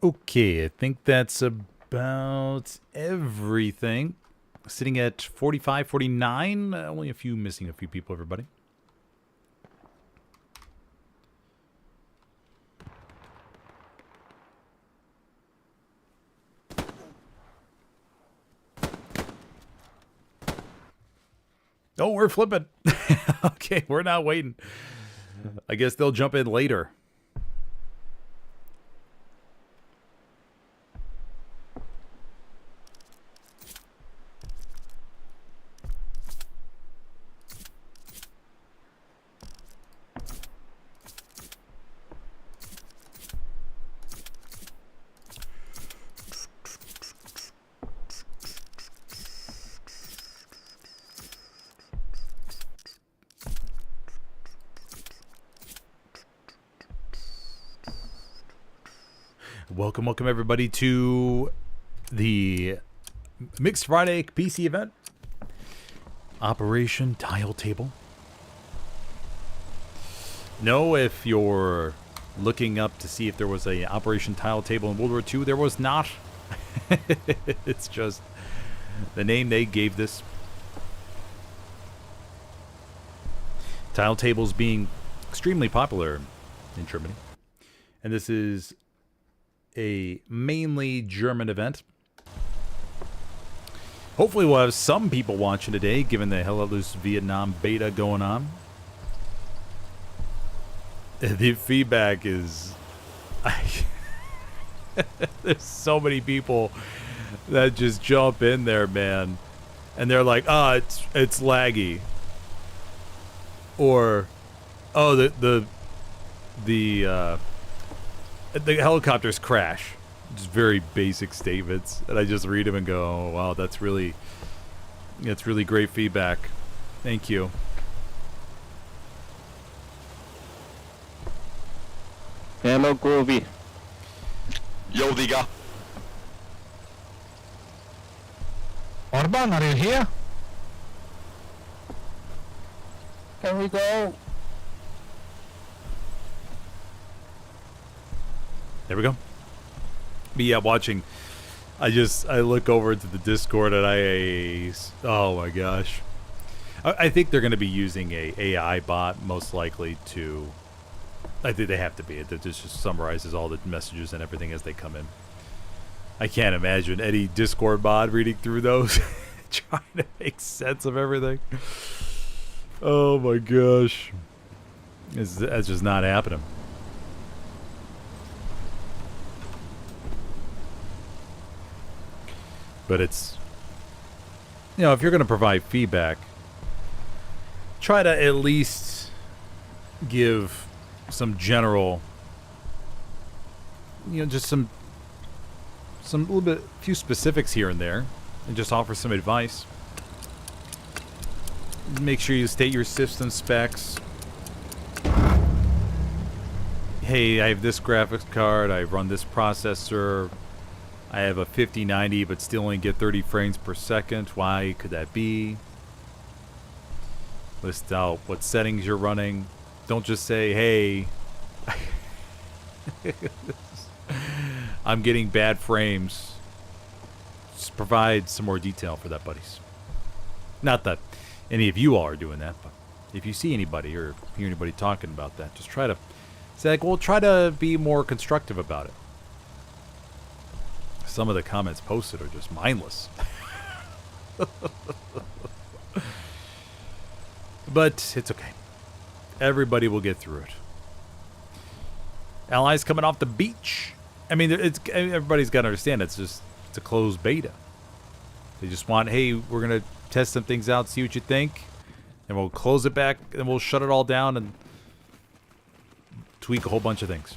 Okay, I think that's about everything. Sitting at 45, 49. Only missing a few people, everybody. Oh, we're flipping. Okay, we're not waiting. I guess they'll jump in later. Welcome everybody to the Mixed Friday PC event. Operation Tile Table. No, if you're looking up to see if there was a Operation Tile Table in World War II, there was not. It's just the name they gave this. Tile tables being extremely popular in Germany. And this is a mainly German event. Hopefully we'll have some people watching today, given the Helios Vietnam beta going on. The feedback is... There's so many people that just jump in there, man. And they're like, it's laggy. Or, the helicopters crash. Just very basic statements. And I just read them and go, oh, wow, that's really great feedback. Thank you. Hello, Groovy. Yo, Diga. Orban, are you here? Can we go? There we go. But yeah, watching. I look over to the Discord and oh my gosh. I think they're going to be using a AI bot most likely to. I think they have to be. It just summarizes all the messages and everything as they come in. I can't imagine any Discord bot reading through those, trying to make sense of everything. Oh my gosh. That's just not happening. But it's, if you're going to provide feedback, try to at least give some general, just some little bit, few specifics here and there, and just offer some advice. Make sure you state your system specs. Hey, I have this graphics card, I run this processor, I have a 5090 but still only get 30 frames per second. Why could that be? List out what settings you're running. Don't just say, hey, I'm getting bad frames. Just provide some more detail for that, buddies. Not that any of you all are doing that, but if you see anybody or hear anybody talking about that, just try to say, like, well, try to be more constructive about it. Some of the comments posted are just mindless. But it's okay. Everybody will get through it. Allies coming off the beach. I mean, everybody's got to understand it's a closed beta. They just want, hey, we're going to test some things out, see what you think, and we'll close it back, and we'll shut it all down and tweak a whole bunch of things.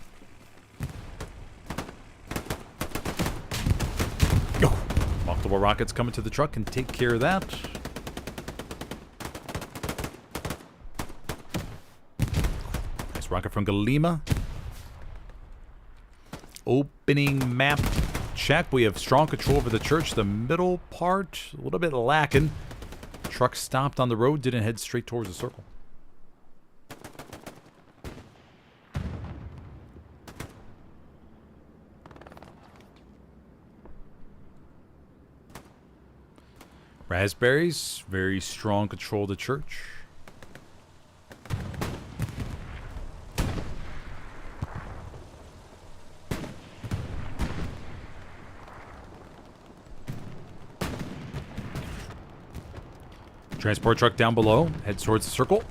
Multiple rockets coming to the truck and take care of that. Nice rocket from Galima. Opening map check. We have strong control over the church. The middle part, a little bit lacking. Truck stopped on the road, didn't head straight towards the circle. Raspberries, very strong control of the church. Transport truck down below, heads towards the circle.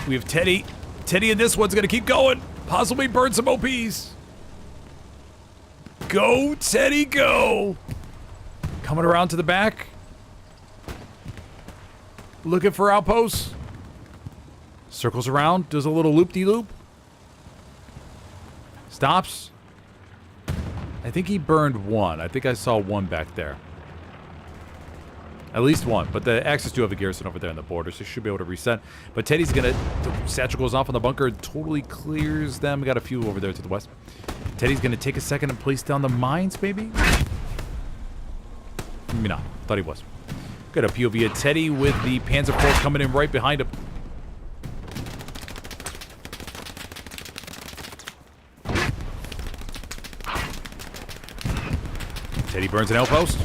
We have Teddy. Teddy in this one's gonna keep going. Possibly burn some OPs. Go, Teddy, go. Coming around to the back. Looking for outposts. Circles around, does a little loop-de-loop. Stops. I think he burned one. I think I saw one back there. At least one, but the Axis do have a garrison over there on the border, so he should be able to reset. But Teddy's gonna... The satchel goes off on the bunker, totally clears them. We got a few over there to the west. Teddy's gonna take a second and place down the mines, maybe? Maybe not. Thought he was. Got a POV of Teddy with the Panzer IV coming in right behind him. Teddy burns an outpost.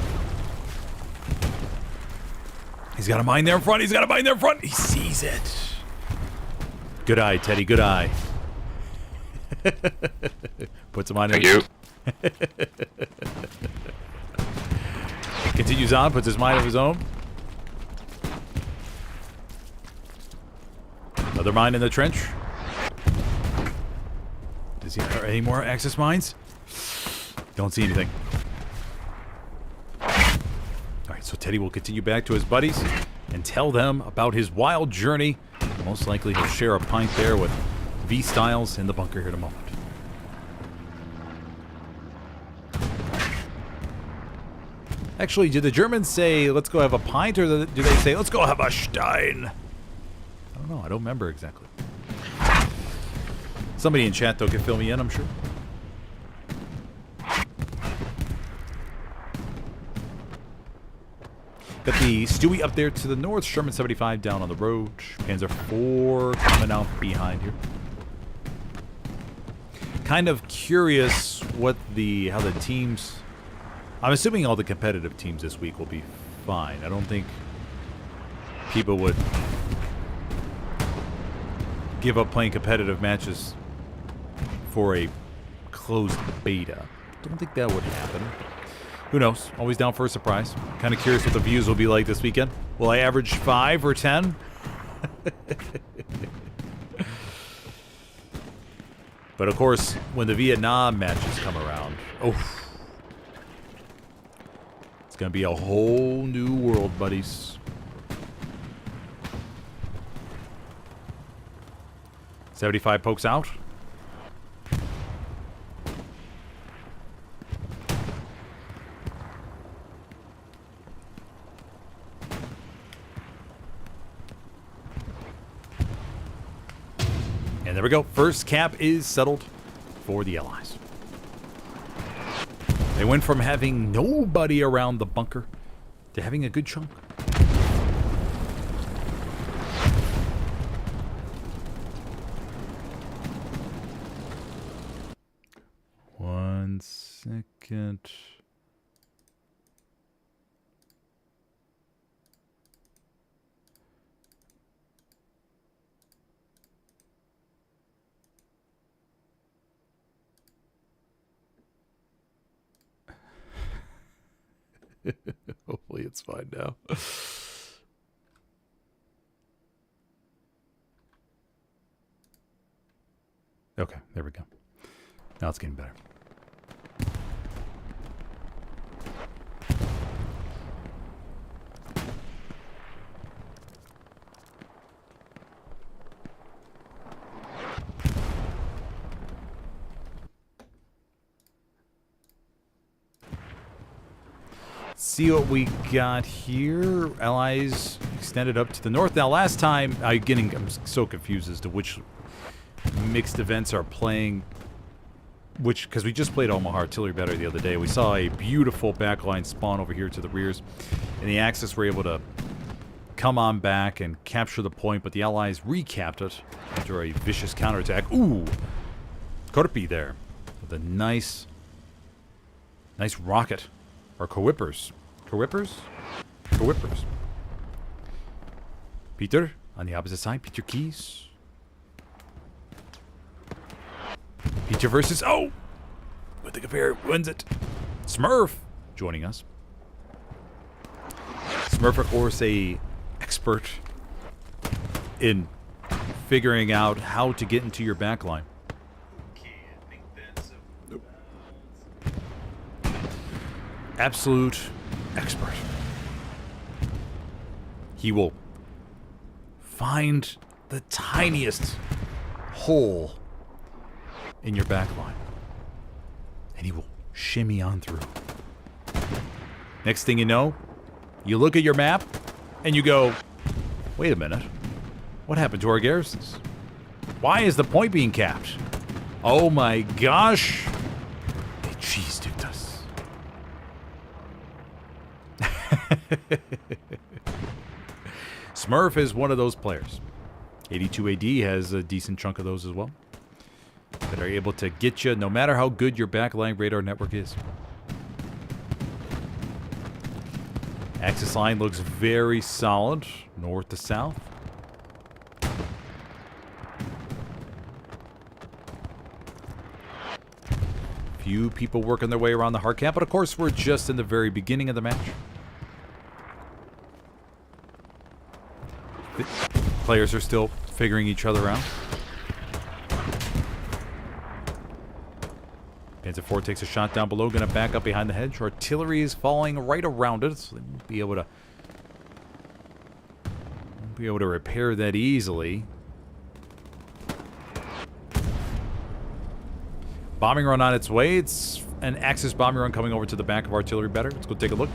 He's got a mine there in front. He's got a mine there in front. He sees it. Good eye, Teddy. Good eye. Puts a mine in. Thank you. Continues on. Puts his mine of his own. Another mine in the trench. Does he have any more access mines? Don't see anything. Alright, so Teddy will continue back to his buddies and tell them about his wild journey. Most likely he'll share a pint there with V-Styles in the bunker here in a moment. Actually, did the Germans say, let's go have a pint, or do they say, let's go have a Stein? I don't know. I don't remember exactly. Somebody in chat, though, can fill me in, I'm sure. Got the Stewie up there to the north. Sherman 75 down on the road. Panzer IV coming out behind here. Kind of curious what how the teams... I'm assuming all the competitive teams this week will be fine. I don't think people would give up playing competitive matches for a closed beta. Don't think that would happen. Who knows? Always down for a surprise. Kind of curious what the views will be like this weekend. Will I average 5 or 10? But of course, when the Vietnam matches come around, it's going to be a whole new world, buddies. .75 pokes out. And there we go. First cap is settled for the Allies. They went from having nobody around the bunker to having a good chunk. One second. Hopefully it's fine now. Okay, there we go. Now it's getting better. See what we got here. Allies extended up to the north. Now, last time, I'm so confused as to which mixed events are playing. Because we just played Omaha Artillery Battery the other day. We saw a beautiful backline spawn over here to the rears. And the Axis were able to come on back and capture the point, but the Allies recapped it after a vicious counterattack. Ooh! Corpi there with a nice Nice rocket. Or co-whippers. Co-whippers? Co-whippers. Peter, on the opposite side. Peter Keys. Peter versus... Oh! With the compare wins it. Smurf joining us. Smurf, of course, a expert in figuring out how to get into your backline. Absolute expert. He will find the tiniest hole in your backline, and he will shimmy on through. Next thing you know, you look at your map, and you go, wait a minute. What happened to our garrisons? Why is the point being capped? Oh my gosh. They cheese-duped us. Smurf is one of those players. 82 AD has a decent chunk of those as well, that are able to get you no matter how good your backline radar network is. Axis line looks very solid, north to south. Few people working their way around the hard cap, but of course we're just in the very beginning of the match. The players are still figuring each other out. Panzer IV takes a shot down below, going to back up behind the hedge. Artillery is falling right around it, so they won't be able to repair that easily. Bombing run on its way. It's an Axis bombing run coming over to the back of artillery better. Let's go take a look.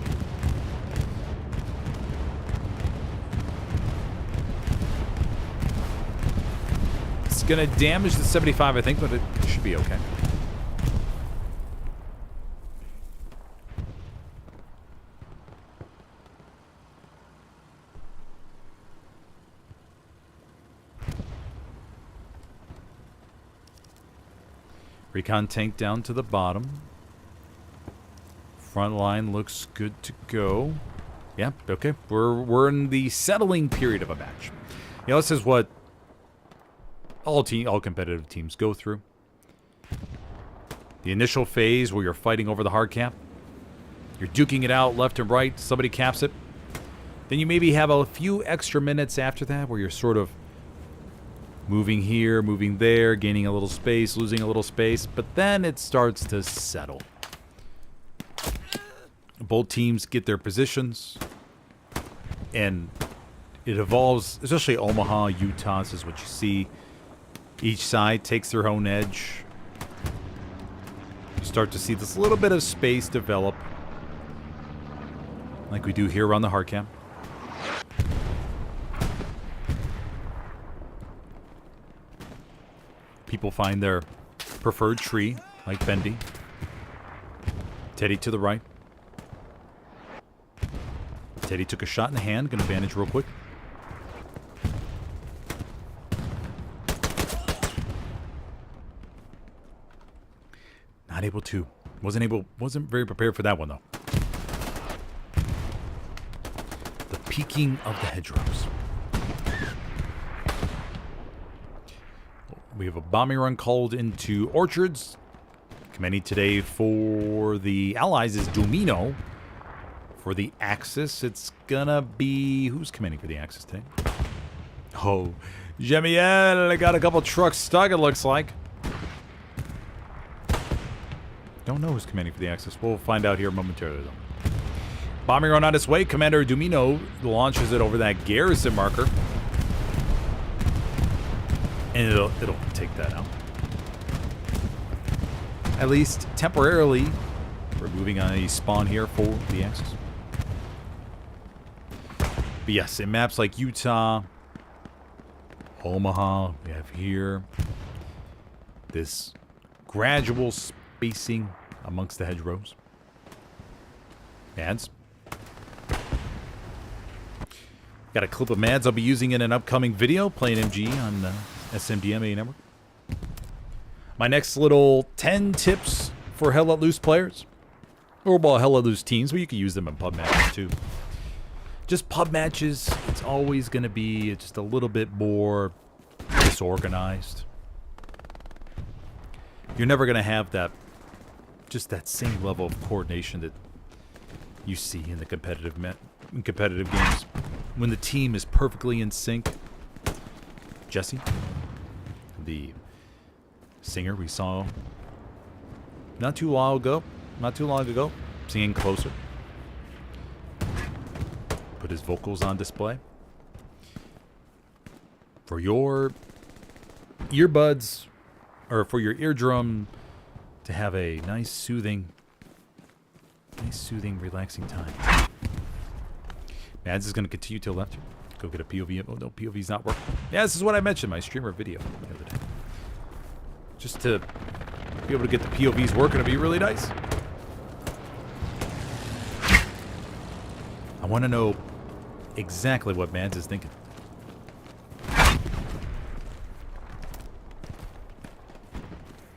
It's going to damage the 75, I think, but it should be okay. Recon tank down to the bottom. Front line looks good to go. Yeah, okay. We're in the settling period of a match. Yeah, this is what all competitive teams go through. The initial phase where you're fighting over the hard cap. You're duking it out left and right. Somebody caps it. Then you maybe have a few extra minutes after that where you're sort of moving here, moving there, gaining a little space, losing a little space, but then it starts to settle. Both teams get their positions, and it evolves, especially Omaha, Utah, this is what you see. Each side takes their own edge. You start to see this little bit of space develop, like we do here around the hard cap. People find their preferred tree, like Bendy. Teddy to the right. Teddy took a shot in the hand. Gonna bandage real quick. Not able to. Wasn't very prepared for that one, though. The peaking of the hedgerows. We have a bombing run called into Orchards. Commanding today for the Allies is Domino. For the Axis, it's gonna be... Who's commanding for the Axis today? Oh, Jemiel. I got a couple trucks stuck, it looks like. Don't know who's commanding for the Axis. We'll find out here momentarily, though. Bombing run on its way. Commander Domino launches it over that garrison marker. And it'll take that out. At least temporarily, removing a spawn here for the Axis. But yes, in maps like Utah, Omaha, we have here this gradual spacing amongst the hedgerows. Mads. Got a clip of Mads I'll be using in an upcoming video playing MG on SMDMA network. My next little 10 tips for Hell Let Loose players. Or, well, hell, those teams, but you can use them in pub matches, too. Just pub matches, it's always going to be just a little bit more disorganized. You're never going to have that, just that same level of coordination that you see in the competitive games. When the team is perfectly in sync. Jesse, the singer we saw not too long ago, singing Closer. Put his vocals on display. For your earbuds, or for your eardrum to have a nice soothing, relaxing time. Mads is going to continue till left. Go get a POV. Oh, no, POV's not working. Yeah, this is what I mentioned in my streamer video the other day. Just to be able to get the POVs working would be really nice. I want to know exactly what Mads is thinking.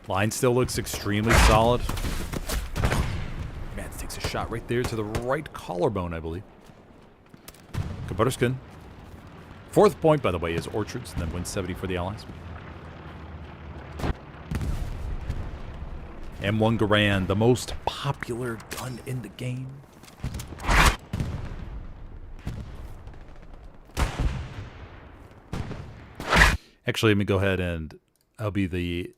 Line still looks extremely solid. Mads takes a shot right there to the right collarbone, I believe. Kabarskin. Fourth point, by the way, is Orchards, and then wins 70 for the Allies. M1 Garand, the most popular gun in the game. Actually, let me go ahead and I'll be the...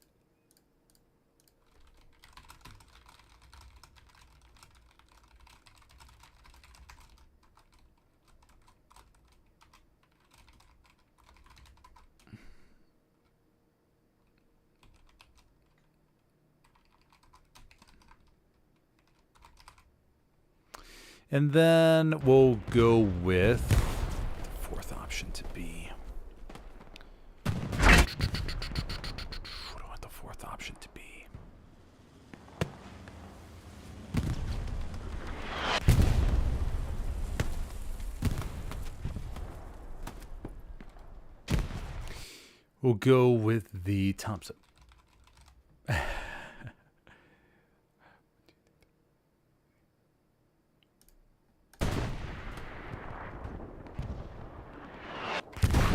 And then we'll go with the fourth option to be. What do I want the fourth option to be? We'll go with the Thompson.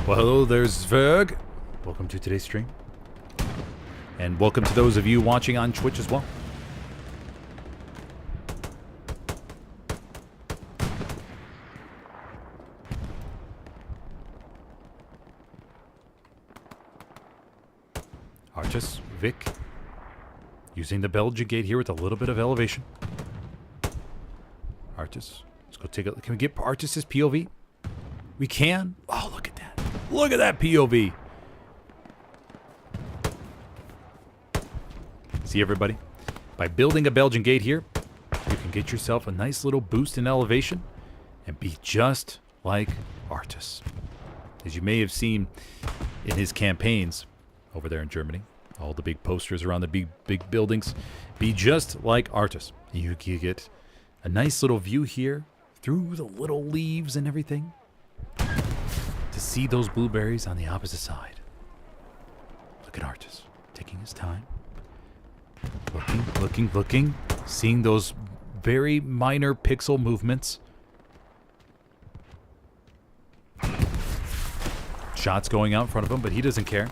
Well, hello, there's Zverg. Welcome to today's stream. And welcome to those of you watching on Twitch as well. Artis, Vic. Using the Belgian gate here with a little bit of elevation. Artis. Let's go take a... Can we get Artis's POV? We can? Oh, look at that. Look at that POV. See, everybody? By building a Belgian gate here, you can get yourself a nice little boost in elevation and be just like Artis. As you may have seen in his campaigns over there in Germany, all the big posters around the big buildings, be just like Artis. You get a nice little view here through the little leaves and everything. To see those blueberries on the opposite side. Look at Artis taking his time. Looking. Seeing those very minor pixel movements. Shots going out in front of him, but he doesn't care.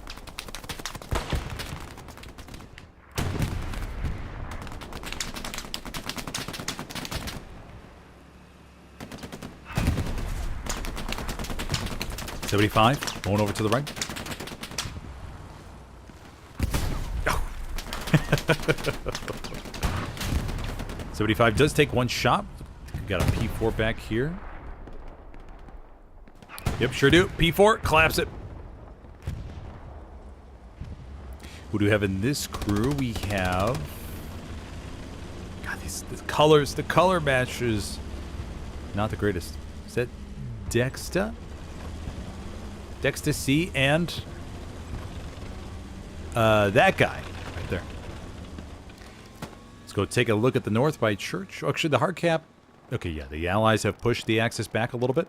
.75, going over to the right. Oh. 75 does take one shot. We got a P4 back here. Yep, sure do. P4, collapse it. Who do we have in this crew? We have... God, the color match is not the greatest. Is that Dexta? Dexter C and that guy right there. Let's go take a look at the North by Church. Actually, the hard cap. Okay, yeah, the Allies have pushed the axis back a little bit.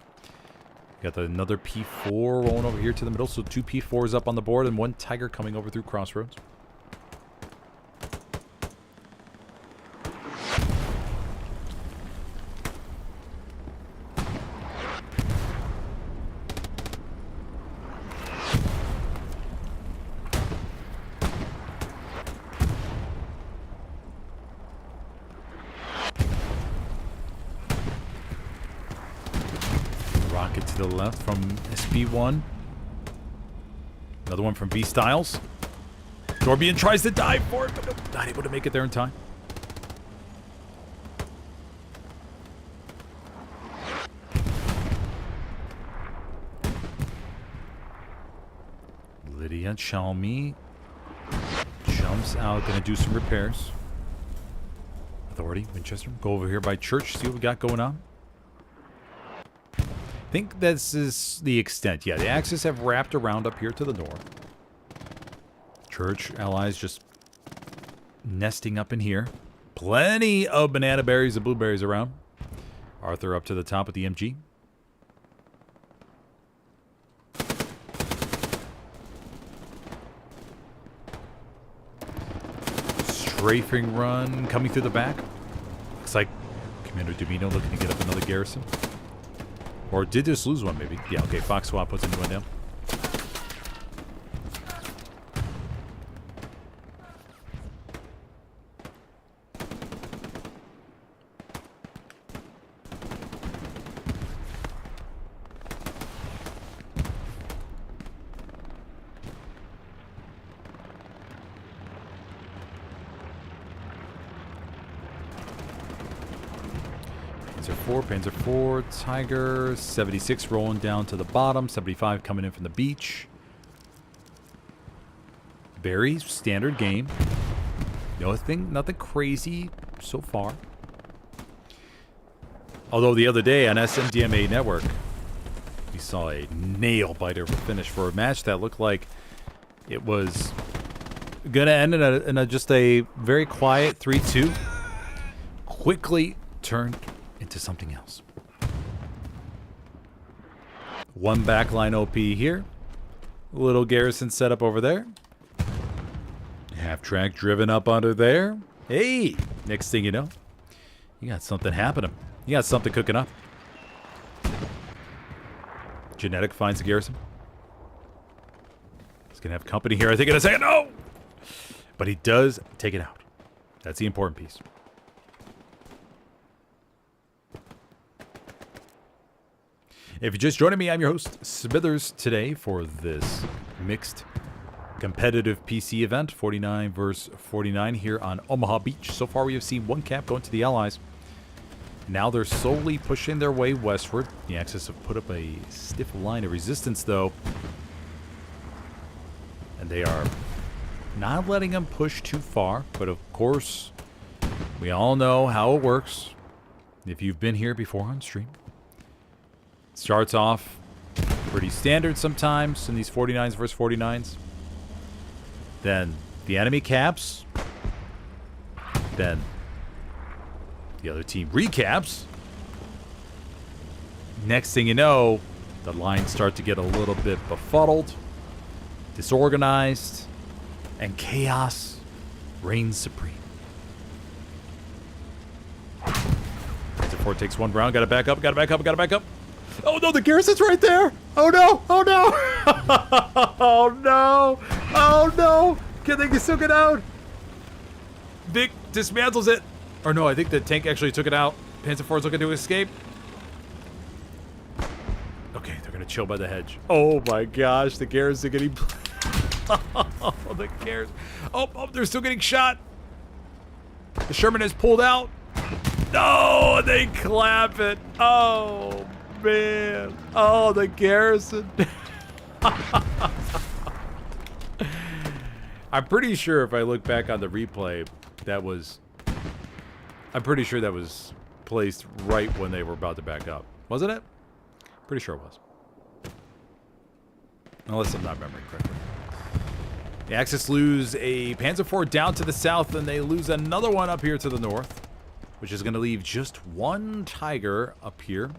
Got another P4 rolling over here to the middle. So 2 P4s up on the board and 1 Tiger coming over through Crossroads. to the left from SP1. Another one from V Styles. Dorbian tries to dive for it, but nope, not able to make it there in time. Lydia Chalmy jumps out, gonna do some repairs. Authority, Winchester, go over here by Church, see what we got going on. I think this is the extent. Yeah, the Axis have wrapped around up here to the north. Church allies just nesting up in here. Plenty of banana berries and blueberries around. Arthur up to the top with the MG. Strafing run coming through the back. Looks like Commander Domino looking to get up another garrison. Or did this lose one, maybe? Yeah, okay, Fox Swap puts a new one down. Panzer 4, Tiger, 76 rolling down to the bottom, 75 coming in from the beach. Very standard game. Nothing crazy so far. Although the other day on SMDMA Network, we saw a nail-biter finish for a match that looked like it was going to end in just a very quiet 3-2. Quickly turned into something else. One backline OP here. Little garrison set up over there. Half track driven up under there. Hey, next thing you know, you got something happening. You got something cooking up. Genetic finds the garrison. He's gonna have company here, I think, in a second. No! But he does take it out. That's the important piece. If you're just joining me, I'm your host, Smithers, today for this mixed competitive PC event, 49 versus 49 here on Omaha Beach. So far, we have seen one cap going to the Allies. Now they're slowly pushing their way westward. The Axis have put up a stiff line of resistance, though. And they are not letting them push too far. But of course, we all know how it works if you've been here before on stream. Starts off pretty standard sometimes in these 49s versus 49s. Then the enemy caps. Then the other team recaps. Next thing you know, the lines start to get a little bit befuddled, disorganized, and chaos reigns supreme. Panzer 4 takes one round, gotta back up, gotta back up, gotta back up. Oh no, the garrison's right there! Oh no! Oh no! Oh no! Oh no! Can they still get out? Vic dismantles it. Or no, I think the tank actually took it out. Panzer IV is looking to escape. Okay, they're gonna chill by the hedge. Oh my gosh, the garrison getting... Oh, the garrison... Oh, they're still getting shot. The Sherman is pulled out. No, they clap it. Oh, man. Oh, the garrison. I'm pretty sure if I look back on the replay, that was... I'm pretty sure that was placed right when they were about to back up. Wasn't it? Pretty sure it was. Unless I'm not remembering correctly. The Axis lose a Panzer IV down to the south, and they lose another one up here to the north, which is going to leave just one Tiger up here.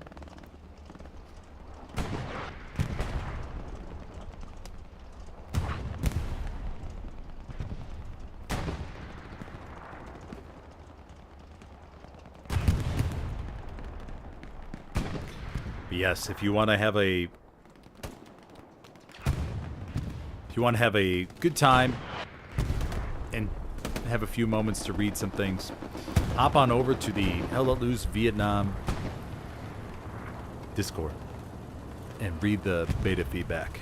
Yes, if you want to have a good time and have a few moments to read some things, hop on over to the Hell Let Loose Vietnam Discord. and read the beta feedback.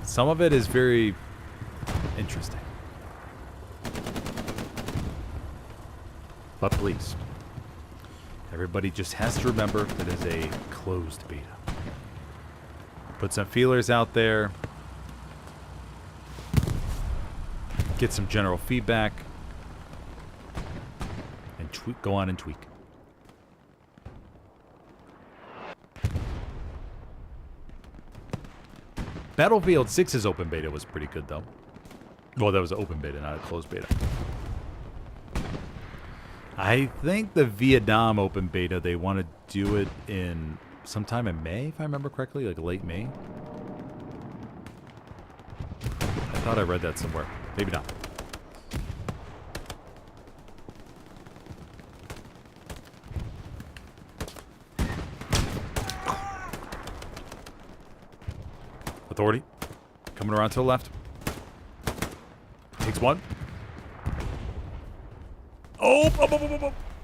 Some of it is very interesting. But please, everybody just has to remember that it is a closed beta. Put some feelers out there. Get some general feedback. And go on and tweak. Battlefield 6's open beta was pretty good, though. Well, that was an open beta, not a closed beta. I think the Vietnam open beta, they want to do it in sometime in May, if I remember correctly, like late May. I thought I read that somewhere. Maybe not. Authority. Coming around to the left. Takes one. Oh!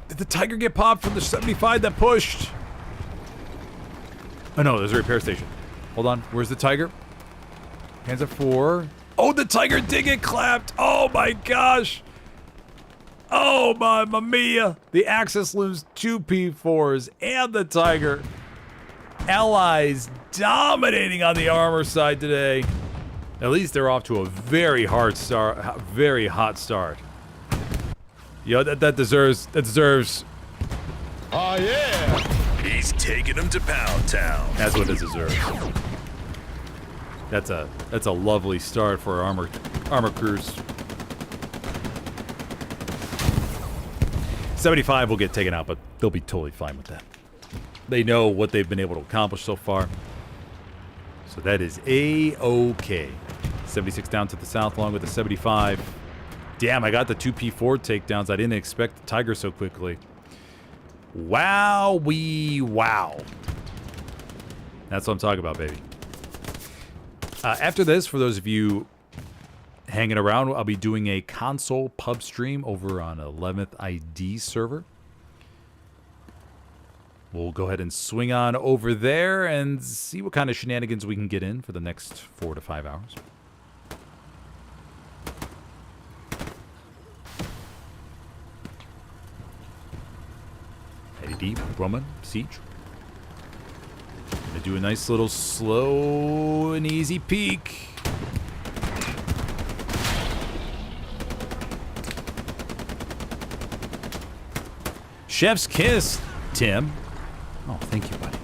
Did the Tiger get popped from the 75 that pushed? Oh no, there's a repair station. Hold on. Where's the Tiger? Hands up 4. Oh, the Tiger did get clapped! Oh my gosh! Oh, mamma mia! The Axis lose 2 P4s and the Tiger. Allies dominating on the armor side today. At least they're off to a very hard start, very hot start. Yo, that deserves. Oh yeah! He's taking him to Pound Town. That's what it deserves. That's a lovely start for our armor crews. 75 will get taken out, but they'll be totally fine with that. They know what they've been able to accomplish so far. So that is A-okay. 76 down to the south along with the 75. Damn, I got the 2 P4 takedowns. I didn't expect the Tiger so quickly. Wow. That's what I'm talking about, baby. After this, for those of you hanging around, I'll be doing a console pub stream over on 11th ID server. We'll go ahead and swing on over there and see what kind of shenanigans we can get in for the next 4 to 5 hours. Heady deep, Roman, Siege. Gonna do a nice little slow and easy peek. Chef's kiss, Tim. Oh, thank you, buddy.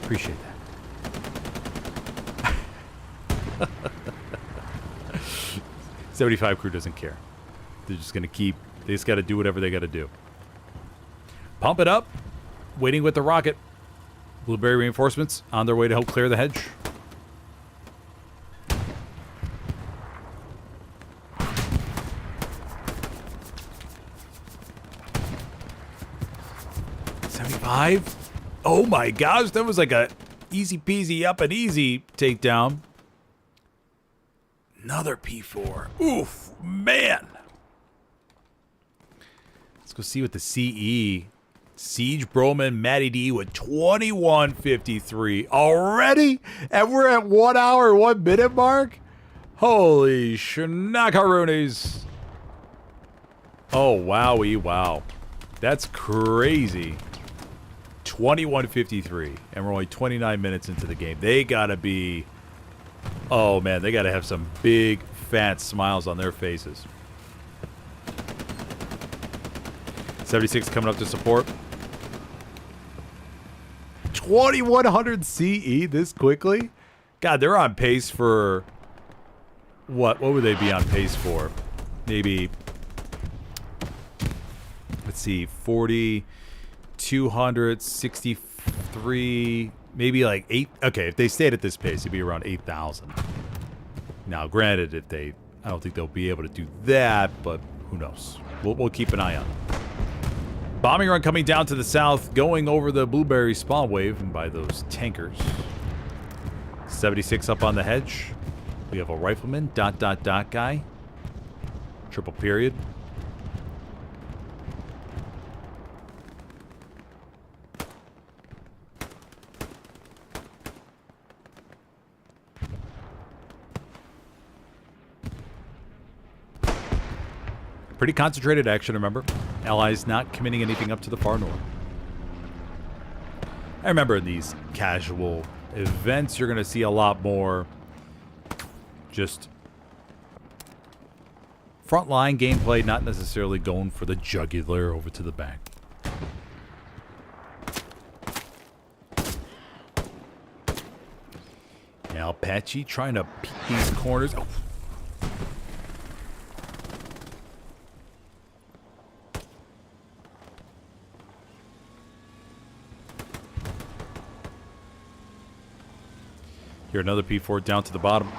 Appreciate that. 75 crew doesn't care. They're just gonna keep. They just gotta do whatever they gotta do. Pump it up. Waiting with the rocket. Blueberry reinforcements on their way to help clear the hedge. Oh my gosh, that was like a easy peasy up and easy takedown. Another P4. Oof, man. Let's go see what the CE. Siege Broman, Matty D with 2153 already? And we're at 1 hour, 1 minute mark? Holy schnackaroonies. Oh, wowie, wow. That's crazy. 2153, and we're only 29 minutes into the game. They gotta be, oh man, they gotta have some big fat smiles on their faces. 76 coming up to support. 2100 CE this quickly? God, they're on pace for what would they be on pace for? Maybe, let's see, 40, 263, maybe like 8. Okay, if they stayed at this pace, it'd be around 8,000. Now, granted, I don't think they'll be able to do that, but who knows? We'll keep an eye on it. Bombing run coming down to the south, going over the blueberry spawn wave and by those tankers. 76 up on the hedge. We have a rifleman, ... guy. Triple period. Pretty concentrated action, remember? Allies not committing anything up to the far north. I remember in these casual events, you're going to see a lot more just frontline gameplay, not necessarily going for the jugular over to the back. Now Apache trying to peek these corners. Oh. Here, another P4 down to the bottom.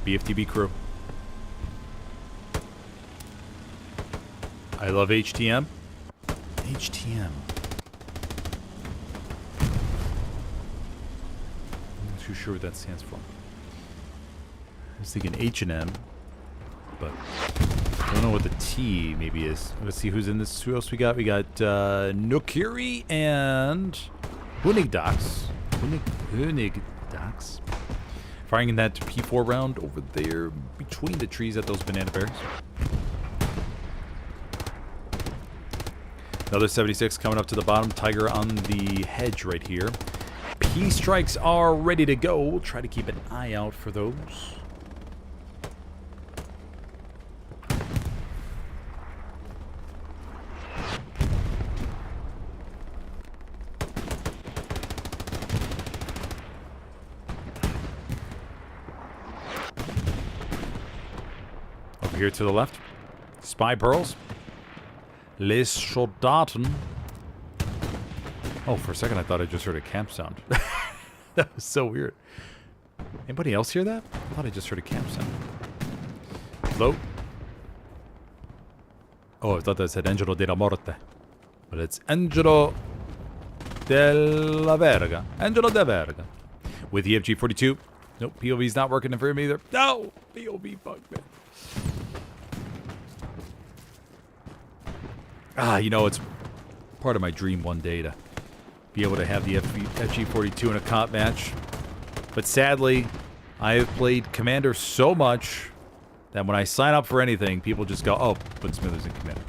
BFTB crew. I love HTM. HTM. I'm not too sure what that stands for. I was thinking H&M, but I don't know what the T maybe is. Let's see who's in this. Who else we got? We got Nokiri and Hunigdax. Hunigdax. Firing in that P4 round over there between the trees at those banana bears. Another 76 coming up to the bottom. Tiger on the hedge right here. P strikes are ready to go. We'll try to keep an eye out for those. Over here to the left. Spy pearls. Les Soldaten. Oh, for a second I thought I just heard a camp sound. That was so weird. Anybody else hear that? I thought I just heard a camp sound. Hello? Oh, I thought that said Angelo della Morte. But it's Angelo della Verga. Angelo della Verga. With EFG 42. Nope, POV's not working for him either. No! POV bug, man. You know, it's part of my dream one day to be able to have the FG42 in a comp match. But sadly, I have played Commander so much that when I sign up for anything, people just go, oh, put Smithers in Commander.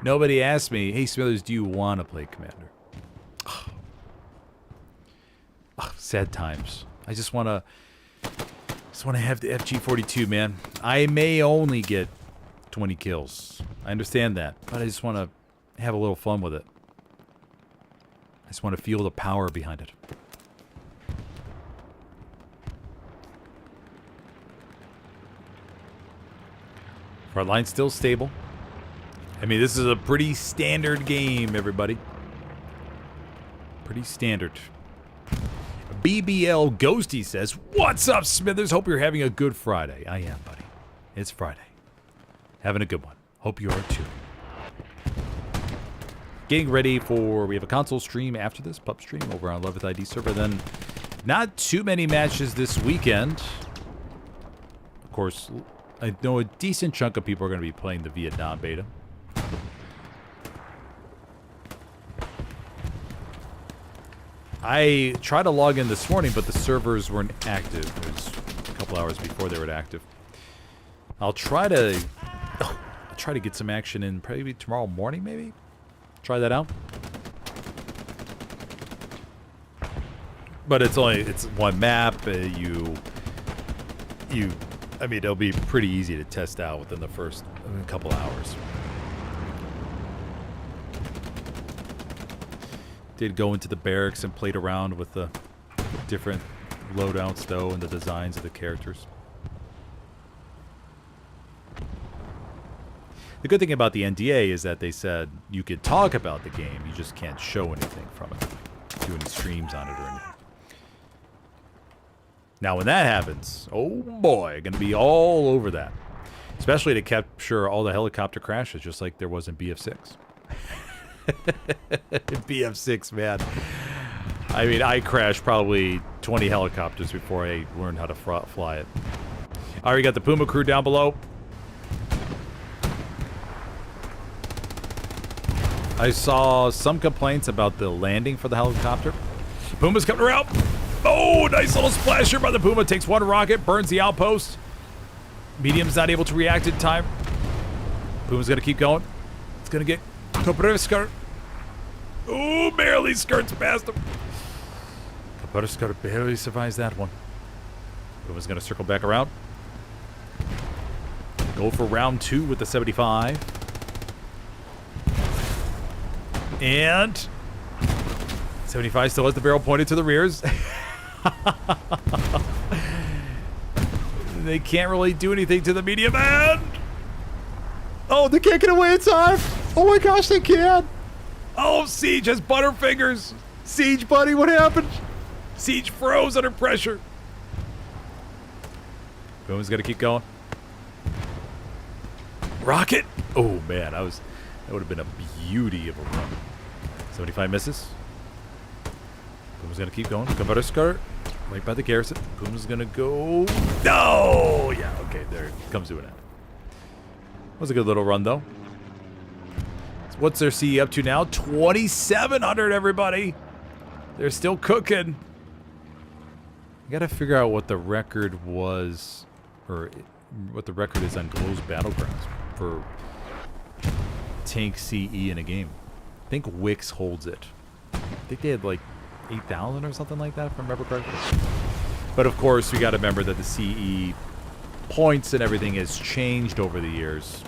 Nobody asked me, hey, Smithers, do you want to play Commander? Sad times. I just want to have the FG42, man. I may only get 20 kills. I understand that, but I just want to have a little fun with it. I just want to feel the power behind it. Front line still stable. I mean, this is a pretty standard game, everybody. Pretty standard. BBL Ghosty says, what's up, Smithers? Hope you're having a good Friday. I am, buddy. It's Friday. Having a good one. Hope you are too. Getting ready for, we have a console stream after this, pub stream over on 11th ID server. Then not too many matches this weekend. Of course, I know a decent chunk of people are going to be playing the Vietnam beta. I tried to log in this morning, but the servers weren't active. It was a couple hours before they were active. I'll try to get some action in probably tomorrow morning, maybe. Try that out. But it's one map. I mean, it'll be pretty easy to test out within the first couple hours. Did go into the barracks and played around with the different loadouts, though, and the designs of the characters. The good thing about the NDA is that they said you could talk about the game, you just can't show anything from it. Do any streams on it or anything. Now, when that happens, oh boy, gonna be all over that. Especially to capture all the helicopter crashes, just like there was in BF6. BF6, man. I mean, I crashed probably 20 helicopters before I learned how to fly it. All right, we got the Puma crew down below. I saw some complaints about the landing for the helicopter. Puma's coming around. Oh, nice little splasher by the Puma. Takes one rocket, burns the outpost. Medium's not able to react in time. Puma's gonna keep going. It's gonna get Kaprivskar. Ooh, barely skirts past him. Kaprivskar barely survives that one. Puma's gonna circle back around. Go for round 2 with the 75. And 75 still has the barrel pointed to the rears. They can't really do anything to the medium end. Oh, they can't get away in time. Oh my gosh, they can. Oh, Siege has butterfingers. Siege, buddy, what happened? Siege froze under pressure. Boom's gonna keep going. Rocket. Oh man, that would have been a beauty of a run. 75 misses. Boom's gonna keep going. Converter skirt. Right by the garrison. Boom's gonna go. No! Yeah, okay, there it comes to an end. Was a good little run though. So what's their CE up to now? 2,700, everybody. They're still cooking. I gotta figure out what the record was, or what the record is on Glow's Battlegrounds for tank CE in a game. I think Wix holds it. I think they had like 8,000 or something like that, if I remember correctly. But of course, we got to remember that the CE points and everything has changed over the years,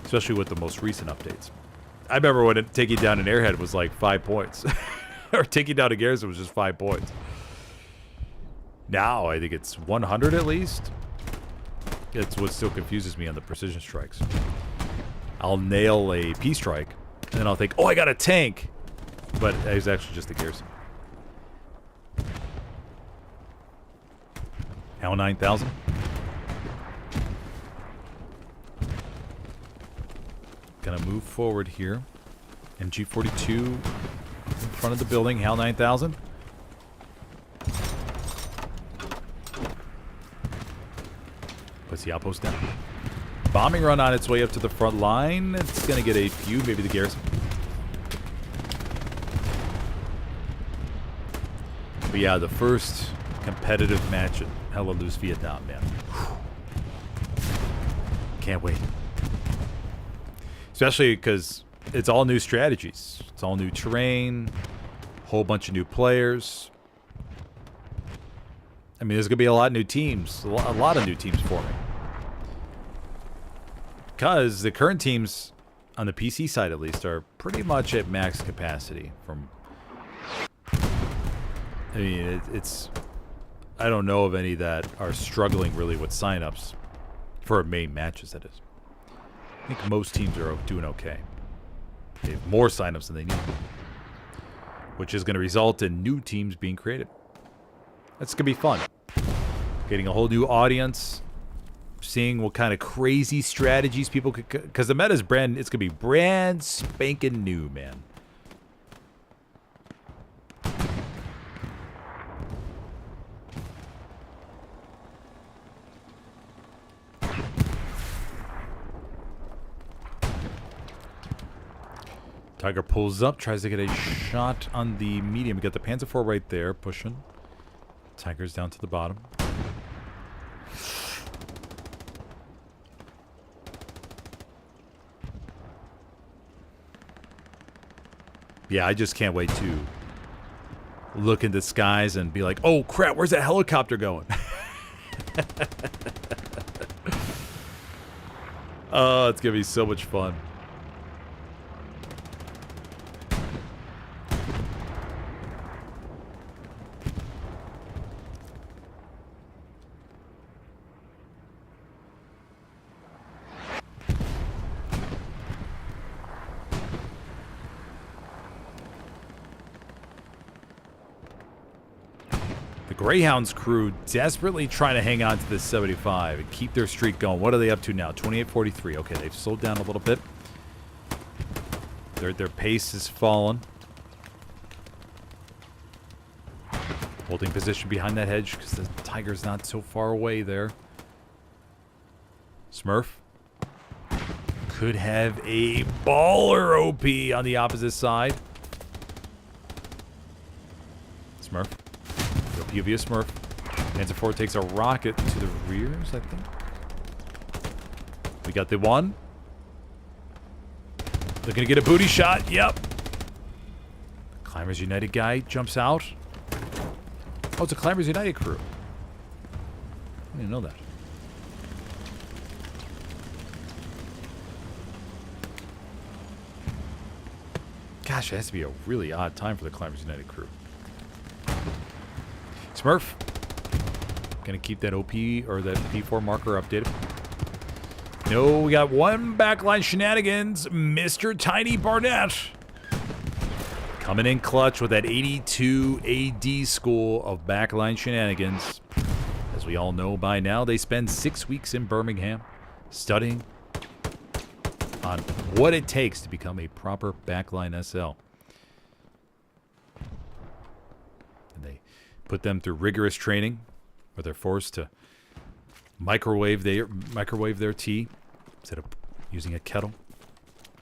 especially with the most recent updates. I remember when taking down an airhead was like 5 points, or taking down a garrison was just 5 points. Now I think it's 100 at least. It's what still confuses me on the precision strikes. I'll nail a P strike, and then I'll think, oh, I got a tank, but it was actually just a garrison. Now 9,000. Gonna move forward here. MG42 in front of the building. HAL 9000. Puts the outpost down. Bombing run on its way up to the front line. It's gonna get a few, maybe the garrison. But yeah, the first competitive match at Hella Loose Vietnam, man. Can't wait. Especially because it's all new strategies. It's all new terrain. Whole bunch of new players. I mean, there's going to be a lot of new teams. A lot of new teams forming. Because the current teams, on the PC side at least, are pretty much at max capacity. I mean, it's... I don't know of any that are struggling really with signups for main matches, that is. I think most teams are doing okay. They have more signups than they need, which is going to result in new teams being created. That's going to be fun. Getting a whole new audience, seeing what kind of crazy strategies people could... Because the meta is it's going to be brand spanking new, man. Tiger pulls up, tries to get a shot on the medium. We got the Panzer IV right there, pushing. Tiger's down to the bottom. Yeah, I just can't wait to look in the skies and be like, oh crap, where's that helicopter going? Oh, it's gonna be so much fun. Greyhound's crew desperately trying to hang on to this 75 and keep their streak going. What are they up to now? 28:43. Okay, they've slowed down a little bit. Their pace has fallen. Holding position behind that hedge because the Tiger's not so far away there. Smurf could have a baller OP on the opposite side. Smurf. POV of Smurf. Panzer IV takes a rocket to the rears, I think. We got the one. They're going to get a booty shot. Yep. Climbers United guy jumps out. Oh, it's a Climbers United crew. I didn't know that. Gosh, it has to be a really odd time for the Climbers United crew. Smurf. Gonna keep that OP or that P4 marker updated. No, we got one backline shenanigans. Mr. Tiny Barnett. Coming in clutch with that 82 AD school of backline shenanigans. As we all know by now, they spend 6 weeks in Birmingham studying on what it takes to become a proper backline SL. And they put them through rigorous training where they're forced to microwave their tea instead of using a kettle.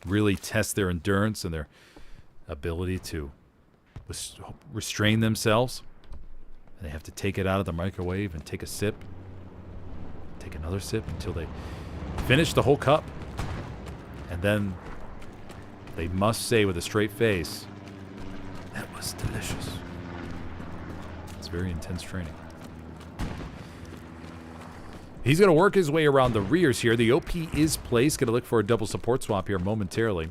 Really test their endurance and their ability to restrain themselves. And they have to take it out of the microwave and take a sip. Take another sip until they finish the whole cup. And then they must say with a straight face, that was delicious. It's very intense training. He's going to work his way around the rears here. The OP is placed. Going to look for a double support swap here momentarily.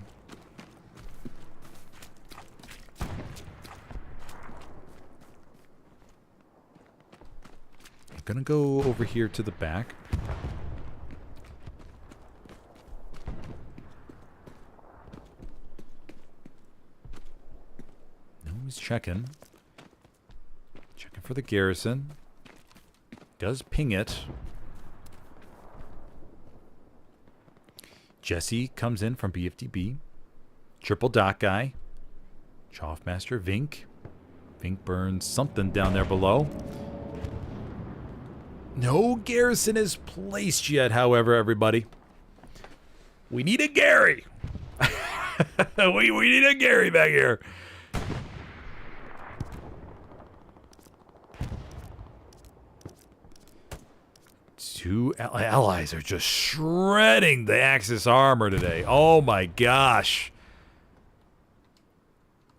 Going to go over here to the back. No, he's checking. Checking for the garrison. Does ping it. Jesse comes in from BFDB. Triple dot guy. Choffmaster Vink. Vink burns something down there below. No garrison is placed yet, however, everybody. We need a Gary. we need a Gary back here. Two allies are just shredding the Axis armor today. Oh my gosh.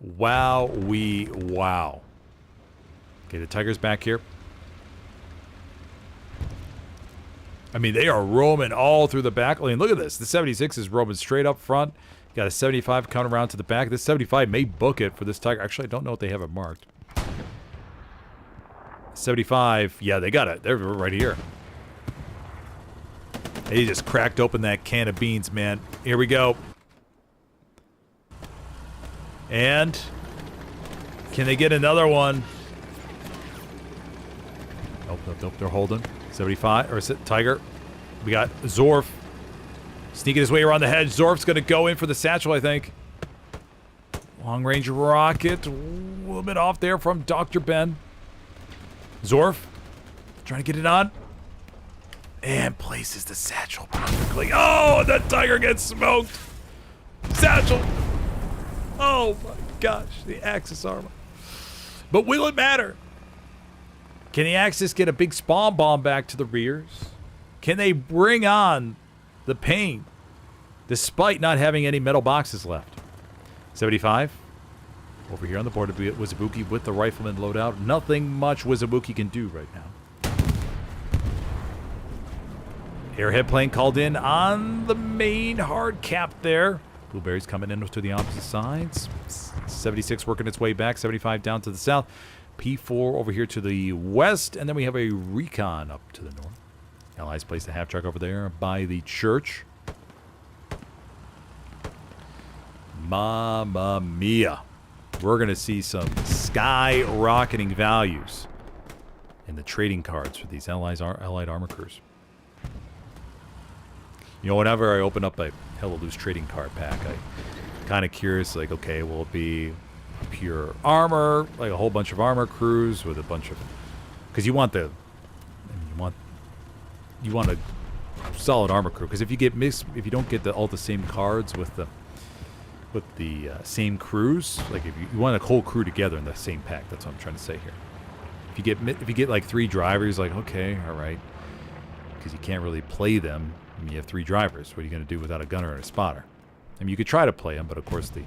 Wow, wow. Okay, the Tiger's back here. I mean, they are roaming all through the back lane. Look at this. The 76 is roaming straight up front. Got a 75 coming around to the back. This 75 may book it for this Tiger. Actually, I don't know if they have it marked. 75. Yeah, they got it. They're right here. They just cracked open that can of beans, man. Here we go. And can they get another one? Nope. They're holding. 75, or is it Tiger? We got Zorf sneaking his way around the hedge. Zorf's going to go in for the satchel, I think. Long-range rocket. A little bit off there from Dr. Ben. Zorf trying to get it on. And places the satchel perfectly. Oh, that Tiger gets smoked. Satchel. Oh, my gosh. The Axis armor. But will it matter? Can the Axis get a big spawn bomb back to the rears? Can they bring on the pain despite not having any metal boxes left? 75. Over here on the board, Wizabuki with the rifleman loadout. Nothing much Wizabuki can do right now. Airhead plane called in on the main hard cap there. Blueberry's coming in to the opposite sides. 76 working its way back. 75 down to the south. P4 over here to the west. And then we have a recon up to the north. Allies placed a half track over there by the church. Mamma mia. We're going to see some skyrocketing values in the trading cards for these allied armor crews. You know, whenever I open up a Hella Loose trading card pack, I'm kind of curious, like, okay, will it be pure armor, like a whole bunch of armor crews with a bunch of, because you want a solid armor crew. Because if you don't get all the same cards with the same crews, like if you want a whole crew together in the same pack, that's what I'm trying to say here. If you get like 3 drivers, like, okay, all right. because you can't really play them. I mean, you have 3 drivers. What are you going to do without a gunner and a spotter? I mean, you could try to play them, but of course the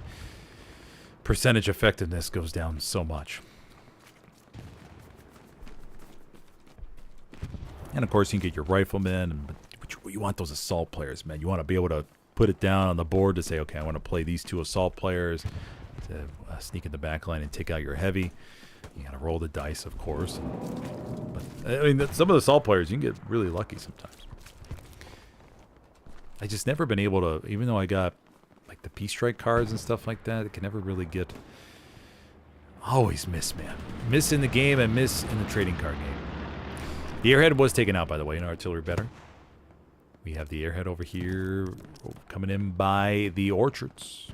percentage effectiveness goes down so much. And of course, you can get your riflemen, but you want those assault players, man. You want to be able to put it down on the board to say, okay, I want to play these 2 assault players, to sneak in the back line and take out your heavy. You got to roll the dice, of course. But, I mean, some of the assault players, you can get really lucky sometimes. I just never been able to, even though I got like the Peace Strike cards and stuff like that, I can never really get. Always miss, man. Miss in the game and miss in the trading card game. The airhead was taken out, by the way, in artillery better. We have the airhead over here coming in by the orchards.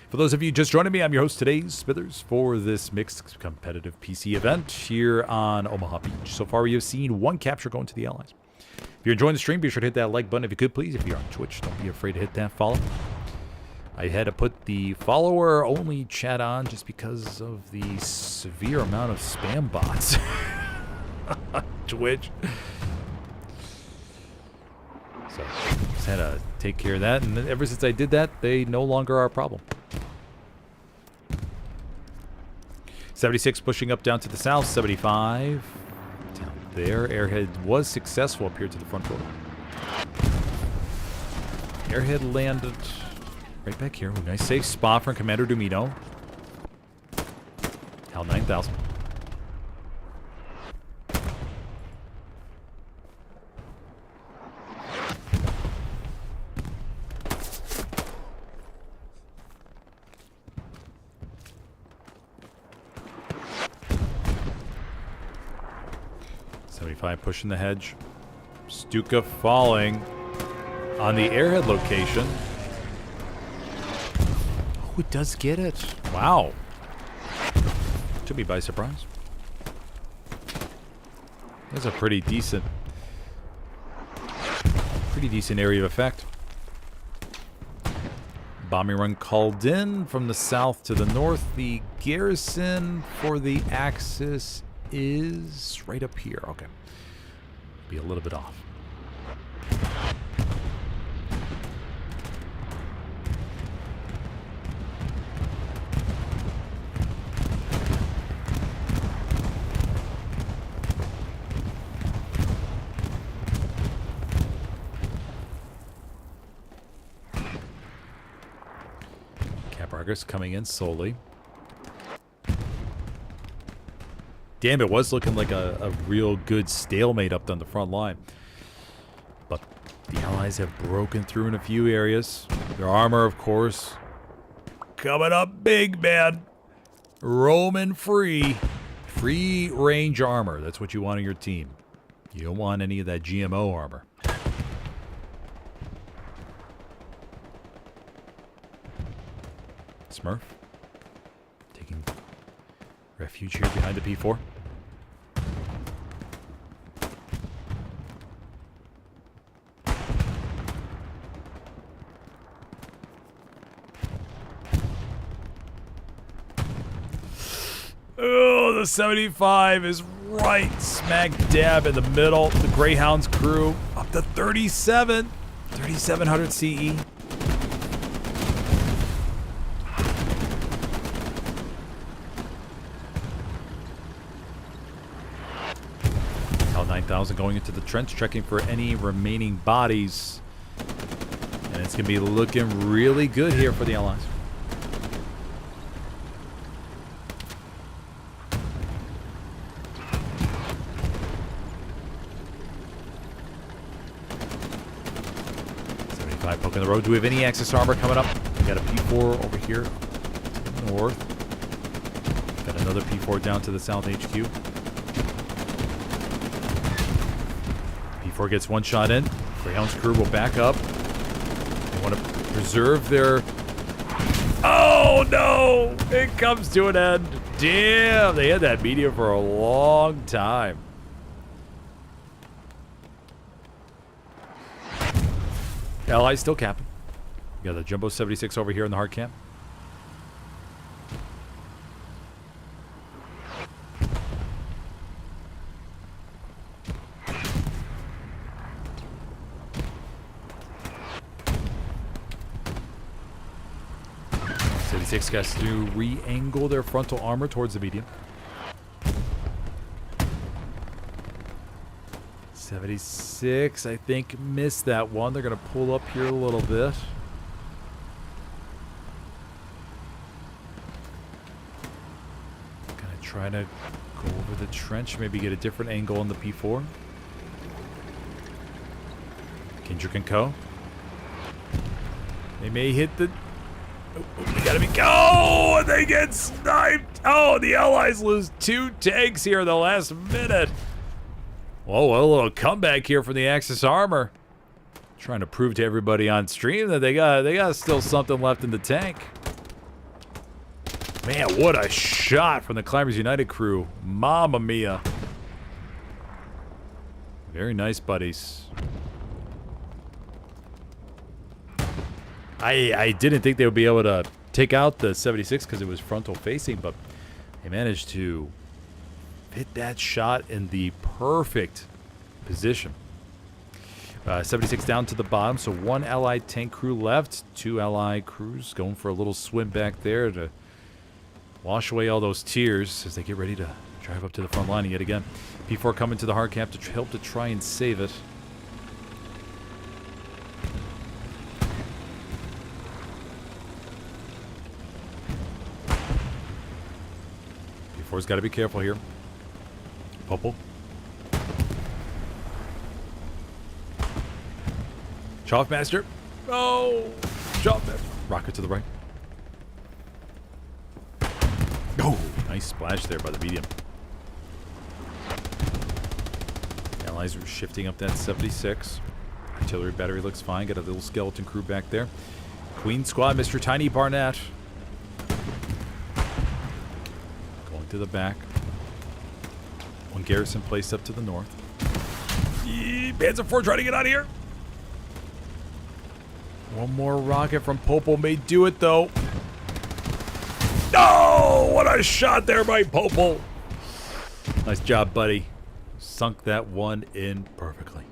For those of you just joining me, I'm your host today, Smithers, for this mixed competitive PC event here on Omaha Beach. So far, we have seen 1 capture going to the Allies. If you're enjoying the stream, be sure to hit that like button if you could, please. If you're on Twitch, don't be afraid to hit that follow. I had to put the follower-only chat on just because of the severe amount of spam bots on Twitch. So, just had to take care of that, and ever since I did that, they no longer are a problem. 76 pushing up down to the south, 75 down there. Airhead was successful up here to the front door. Airhead landed right back here. Nice safe spot from Commander Dumino. Hal 9000. Pushing the hedge. Stuka falling on the airhead location. Oh, it does get it. Wow. Took me by surprise. That's a pretty decent area of effect. Bombing run called in from the south to the north. The garrison for the Axis is right up here. Okay. Be a little bit off. Cap Argus coming in slowly. Damn, it was looking like a real good stalemate up on the front line. But the Allies have broken through in a few areas. Their armor, of course, coming up big, man. Roaming free. Free range armor. That's what you want on your team. You don't want any of that GMO armor. Smurf taking refuge here behind the P4. Oh, the 75 is right smack dab in the middle. The Greyhound's crew up to 37. 3700 CE. Hal 9000 going into the trench, checking for any remaining bodies. And it's going to be looking really good here for the Allies. Poking the road. Do we have any Axis armor coming up? We got a P4 over here to the north. Got another P4 down to the south HQ. P4 gets one shot in. Greyhound's crew will back up. They want to preserve their... Oh no! It comes to an end. Damn, they had that media for a long time. Allies still capping. We got the Jumbo 76 over here in the hard camp. 76 has to re-angle their frontal armor towards the medium. 76, I think, missed that one. They're going to pull up here a little bit. Going to try to go over the trench, maybe get a different angle on the P4. Kendrick and Co. They may hit the... Oh, they gotta be... Oh, they get sniped! Oh, the Allies lose 2 tanks here in the last minute. Whoa, a little comeback here from the Axis Armor. Trying to prove to everybody on stream that they got still something left in the tank. Man, what a shot from the Climbers United crew. Mamma mia. Very nice, buddies. I didn't think they would be able to take out the 76 because it was frontal facing, but they managed to hit that shot in the perfect position. 76 down to the bottom, so 1 Allied tank crew left. 2 Allied crews going for a little swim back there to wash away all those tears as they get ready to drive up to the front line yet again. P4 coming to the hard cap to help to try and save it. P4's got to be careful here. Popel. Choffmaster. Oh! Choffmaster. Rocket to the right. Oh! Nice splash there by the medium. Allies are shifting up that 76. Artillery battery looks fine. Got a little skeleton crew back there. Queen squad, Mr. Tiny Barnett. Going to the back. 1 garrison placed up to the north. Panzer IV trying to get out of here. 1 more rocket from Popel may do it, though. Oh, what a shot there by Popel. Nice job, buddy. Sunk that one in perfectly.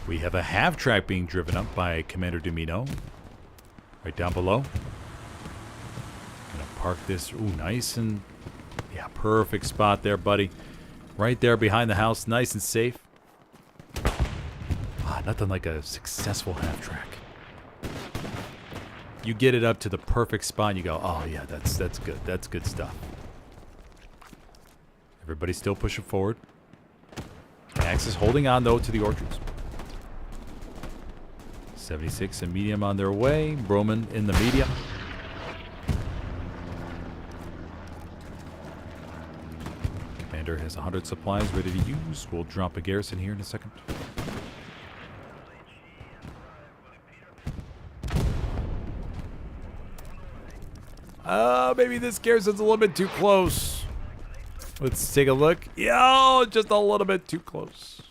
We have a half-track being driven up by Commander Domino. Right down below. Gonna park this. Ooh, nice and... Yeah, perfect spot there, buddy. Right there behind the house. Nice and safe. Ah, nothing like a successful half-track. You get it up to the perfect spot and you go, oh yeah, that's good. That's good stuff. Everybody's still pushing forward. Axis holding on, though, to the orchards. 76 and medium on their way. Broman in the medium. Commander has 100 supplies ready to use. We'll drop a garrison here in a second. Maybe this garrison's a little bit too close. Let's take a look. Yeah, just a little bit too close.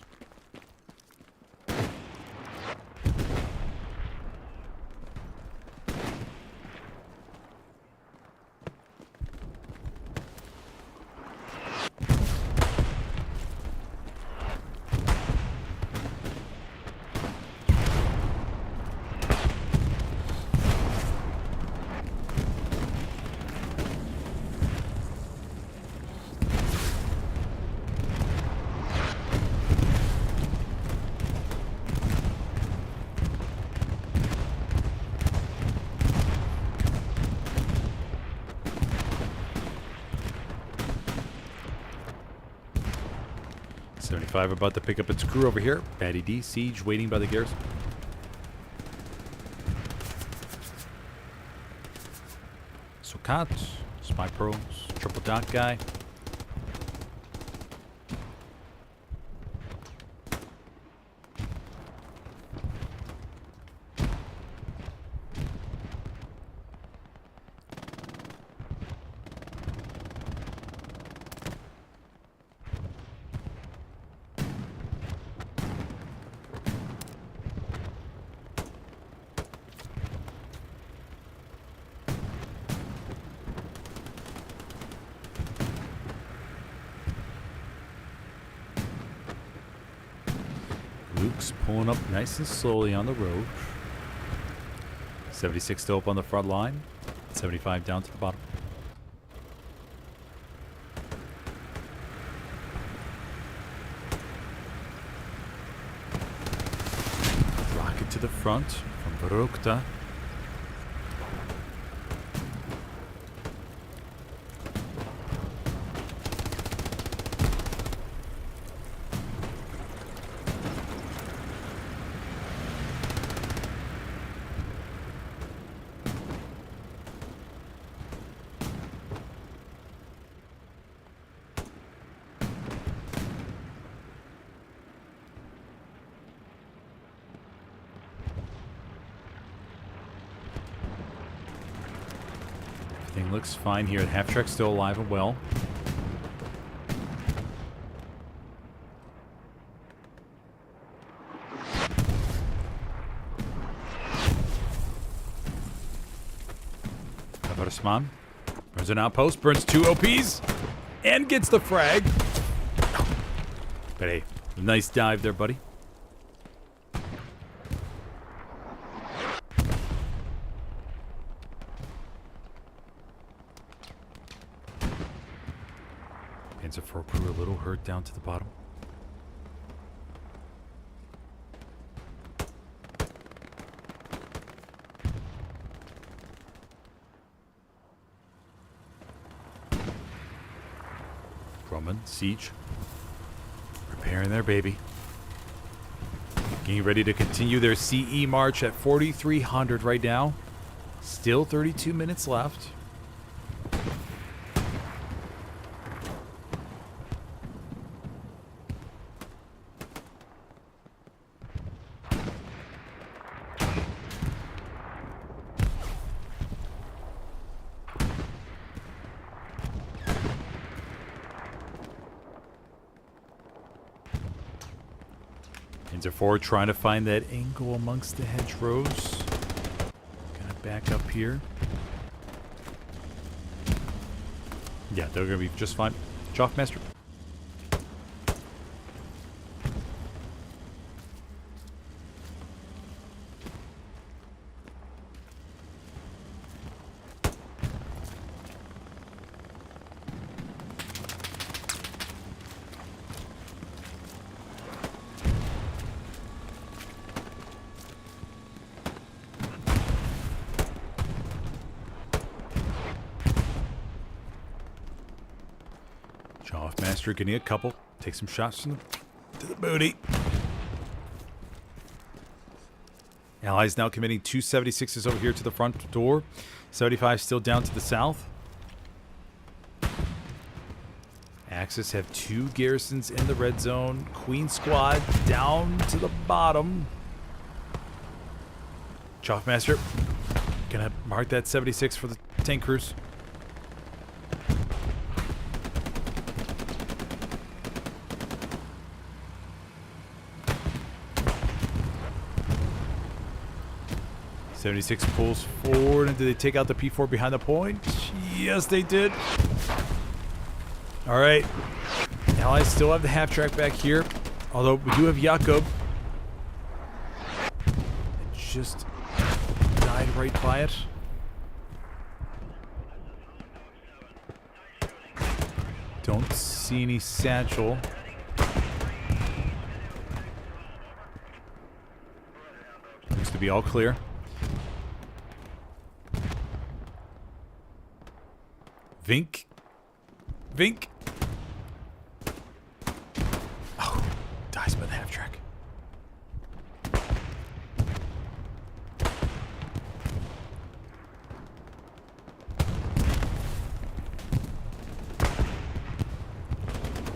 About to pick up its crew over here. Patty D, siege waiting by the garrison. Sukat, Spy Pearls, Triple Dot guy. Just pulling up nice and slowly on the road. 76 still up on the front line. 75 down to the bottom. Rocket to the front from Barokta. Everything looks fine here. Half track still alive and well. Avarsman burns an outpost, burns 2 OPs, and gets the frag. But hey, nice dive there, buddy. Panzer IV crew a little hurt down to the bottom. Grumman, Siege. Preparing their baby. Getting ready to continue their CE march at 4,300 right now. Still 32 minutes left. Panzer IV trying to find that angle amongst the hedgerows. Gonna back up here. Yeah, they're gonna be just fine. Joffmaster. Joffmaster getting a couple. Take some shots to the booty. Allies now committing 2 76s over here to the front door. 75 still down to the south. Axis have 2 garrisons in the red zone. Queen squad down to the bottom. Joffmaster gonna mark that 76 for the tank crews. .76 pulls forward, and did they take out the P4 behind the point? Yes, they did. All right. Allies still have the half track back here, although we do have Jakob. Just died right by it. Don't see any satchel. Looks to be all clear. Vink. Vink. Oh, dies by the half track.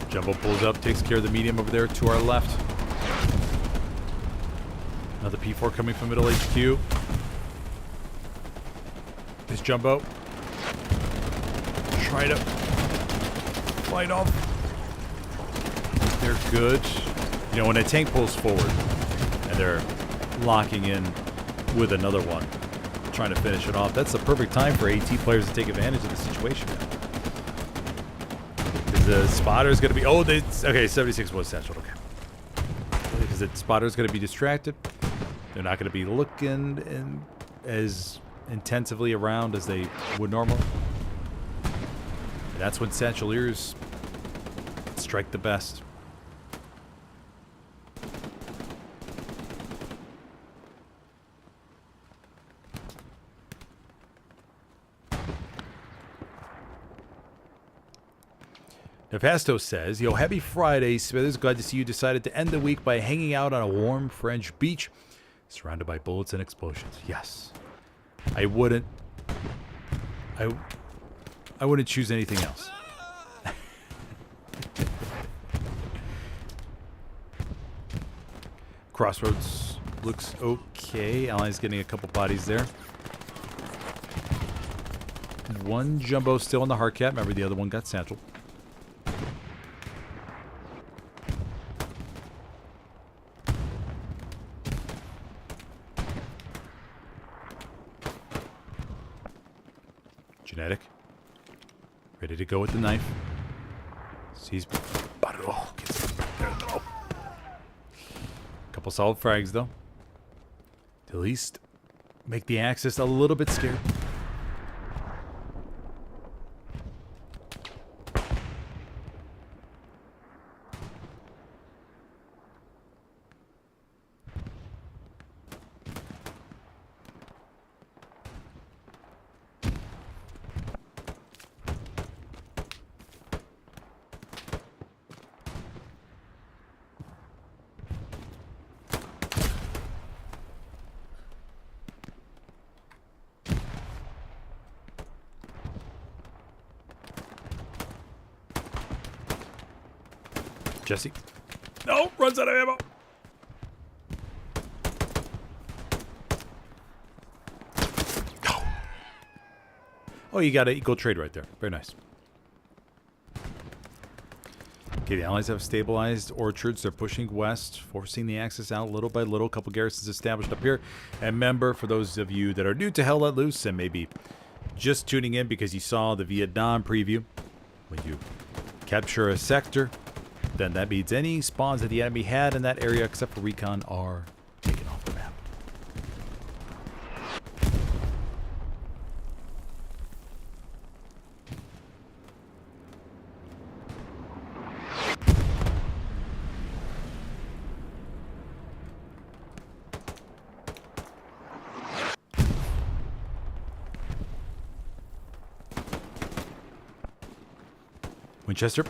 Jumbo pulls up, takes care of the medium over there to our left. Another P4 coming from middle HQ. This Jumbo. Try to fight off. They're good. You know, when a tank pulls forward and they're locking in with another one, trying to finish it off, that's the perfect time for AT players to take advantage of the situation. The spotter is going to be... Oh, okay, 76 was satchel. Okay. Because that spotter's going to be distracted. They're not going to be looking as intensively around as they would normally. And that's when satchel ears strike the best. Nefasto says, yo, happy Friday, Smithers. Glad to see you decided to end the week by hanging out on a warm French beach, surrounded by bullets and explosions. Yes. I wouldn't choose anything else. Crossroads looks okay. Allies getting a couple bodies there. One jumbo still in the Hardcat. Remember, the other one got satchel. Genetic. Ready to go with the knife. Sees. Oh, gets there though. Couple solid frags though. To at least make the Axis a little bit scared. Jesse. No, runs out of ammo. No. Oh, you got an equal trade right there. Very nice. Okay, the Allies have stabilized orchards. They're pushing west, forcing the Axis out little by little. A couple garrisons established up here. And remember, for those of you that are new to Hell Let Loose and maybe just tuning in because you saw the Vietnam preview, when you capture a sector, then that means any spawns that the enemy had in that area except for recon are taken off the map. Winchester.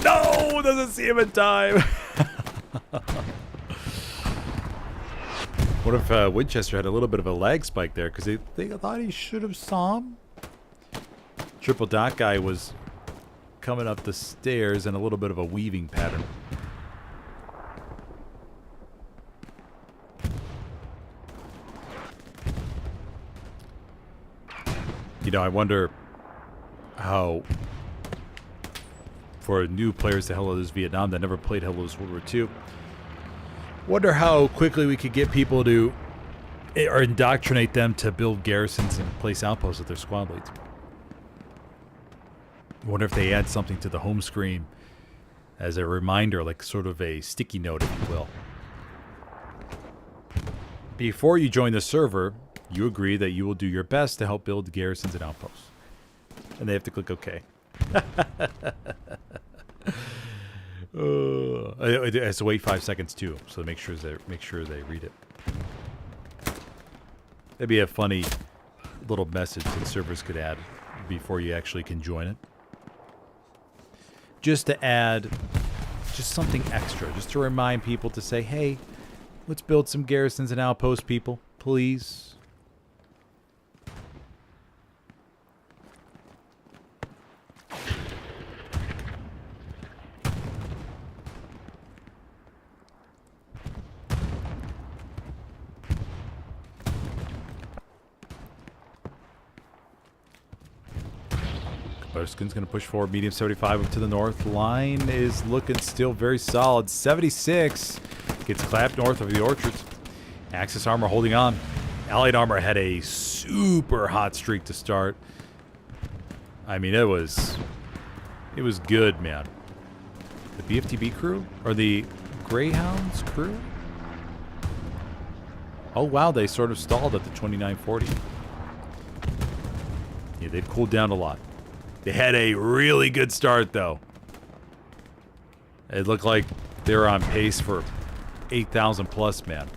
No! Doesn't see him in time. What if Winchester had a little bit of a lag spike there? Because they thought he should have saw him. Triple dot guy was coming up the stairs in a little bit of a weaving pattern. You know, I wonder how, for new players to Helios Vietnam that never played Helios World War II, wonder how quickly we could get people to, or indoctrinate them to build garrisons and place outposts with their squad leads. Wonder if they add something to the home screen as a reminder, like sort of a sticky note, if you will. Before you join the server, you agree that you will do your best to help build garrisons and outposts. And they have to click OK. It has to wait 5 seconds too, so make sure they read it. That'd be a funny little message that servers could add before you actually can join it. Just to add just something extra, just to remind people to say, hey, let's build some garrisons and outposts, people, please. Erskine's going to push forward, medium 75 up to the north. Line is looking still very solid. 76 gets clapped north of the orchards. Axis armor holding on. Allied armor had a super hot streak to start. I mean, it was good, man. The BFTB crew? Or the Greyhounds crew? Oh, wow. They sort of stalled at the 2940. Yeah, they've cooled down a lot. They had a really good start, though. It looked like they were on pace for 8,000 plus, man.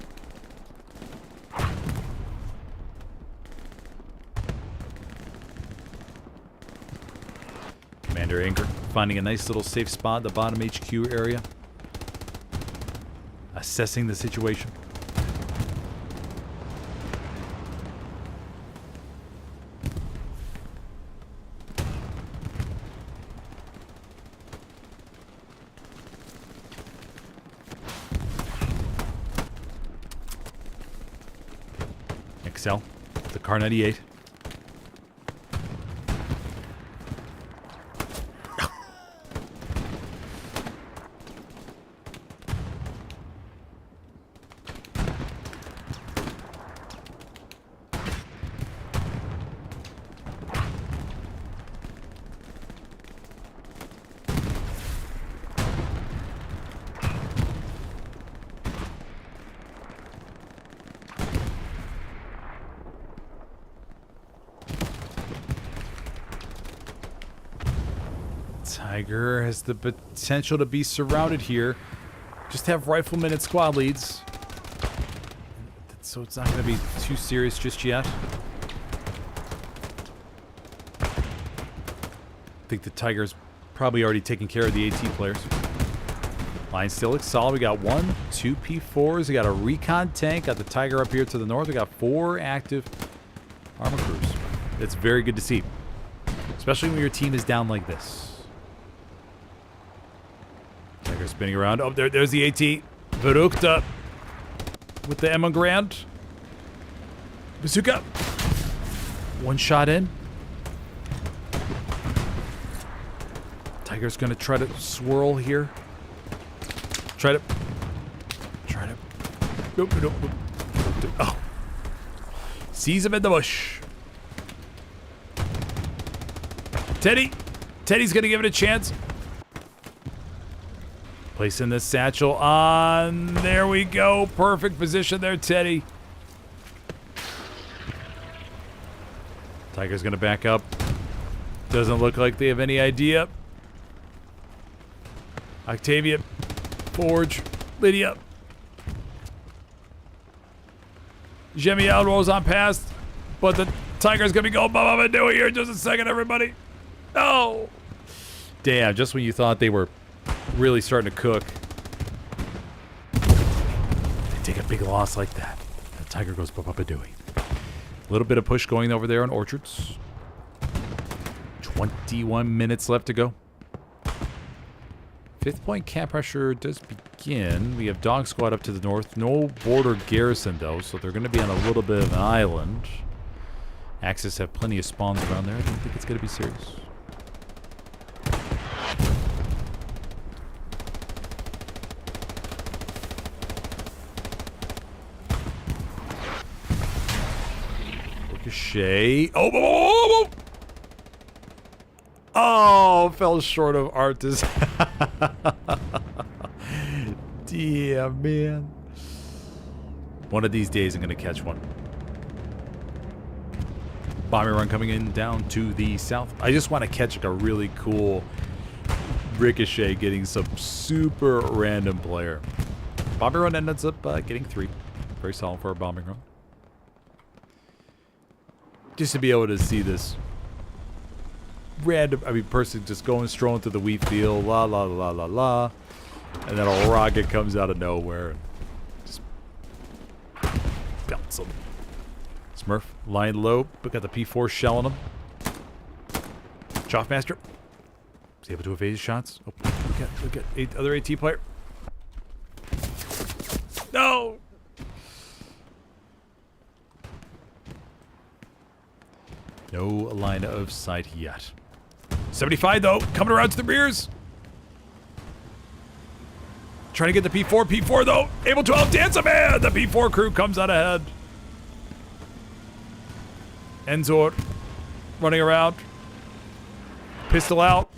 Commander Anchor finding a nice little safe spot in the bottom HQ area. Assessing the situation. Excel, the Car 98. Tiger has the potential to be surrounded here. Just have riflemen and squad leads. So it's not going to be too serious just yet. I think the Tiger's probably already taken care of the AT players. Line still looks solid. We got 1, 2 P4s. We got a recon tank. Got the Tiger up here to the north. We got 4 active armor crews. It's very good to see. Especially when your team is down like this. Tiger spinning around. Oh, there's the AT. Verukta with the Emma Grand. Bazooka. One shot in. Tiger's going to try to swirl here. Try to. Nope. Oh. Sees him in the bush. Teddy's going to give it a chance. Placing the satchel on. There we go. Perfect position there, Teddy. Tiger's going to back up. Doesn't look like they have any idea. Octavia. Forge. Lydia. Gemiel rolls on past. But the Tiger's going to be going Baba Dooey here in just a second, everybody. No. Damn, just when you thought they were really starting to cook, they take a big loss like that. The Tiger goes Baba Dooey. A little bit of push going over there on Orchards. 21 minutes left to go. 5th point camp pressure does begin. We have Dog Squad up to the north. No border garrison, though, so they're going to be on a little bit of an island. Axis have plenty of spawns around there. I don't think it's going to be serious. Ricochet. Oh, fell short of Artis. Damn, man. One of these days I'm going to catch one. Bombing run coming in down to the south. I just want to catch like a really cool Ricochet getting some super random player. Bombing run ends up getting 3. Very solid for a bombing run. Just to be able to see this random, person just going strolling through the wheat field, la la la la la, and then a rocket comes out of nowhere and just belts him. Smurf lying low, but got the P4 shelling him. Shoffmaster is able to evade his shots. Oh, look at other AT player. No. No line of sight yet. 75 though, coming around to the rears. Trying to get the P4. P4 though, able to outdance a man. The P4 crew comes out ahead. Enzor running around. Pistol out.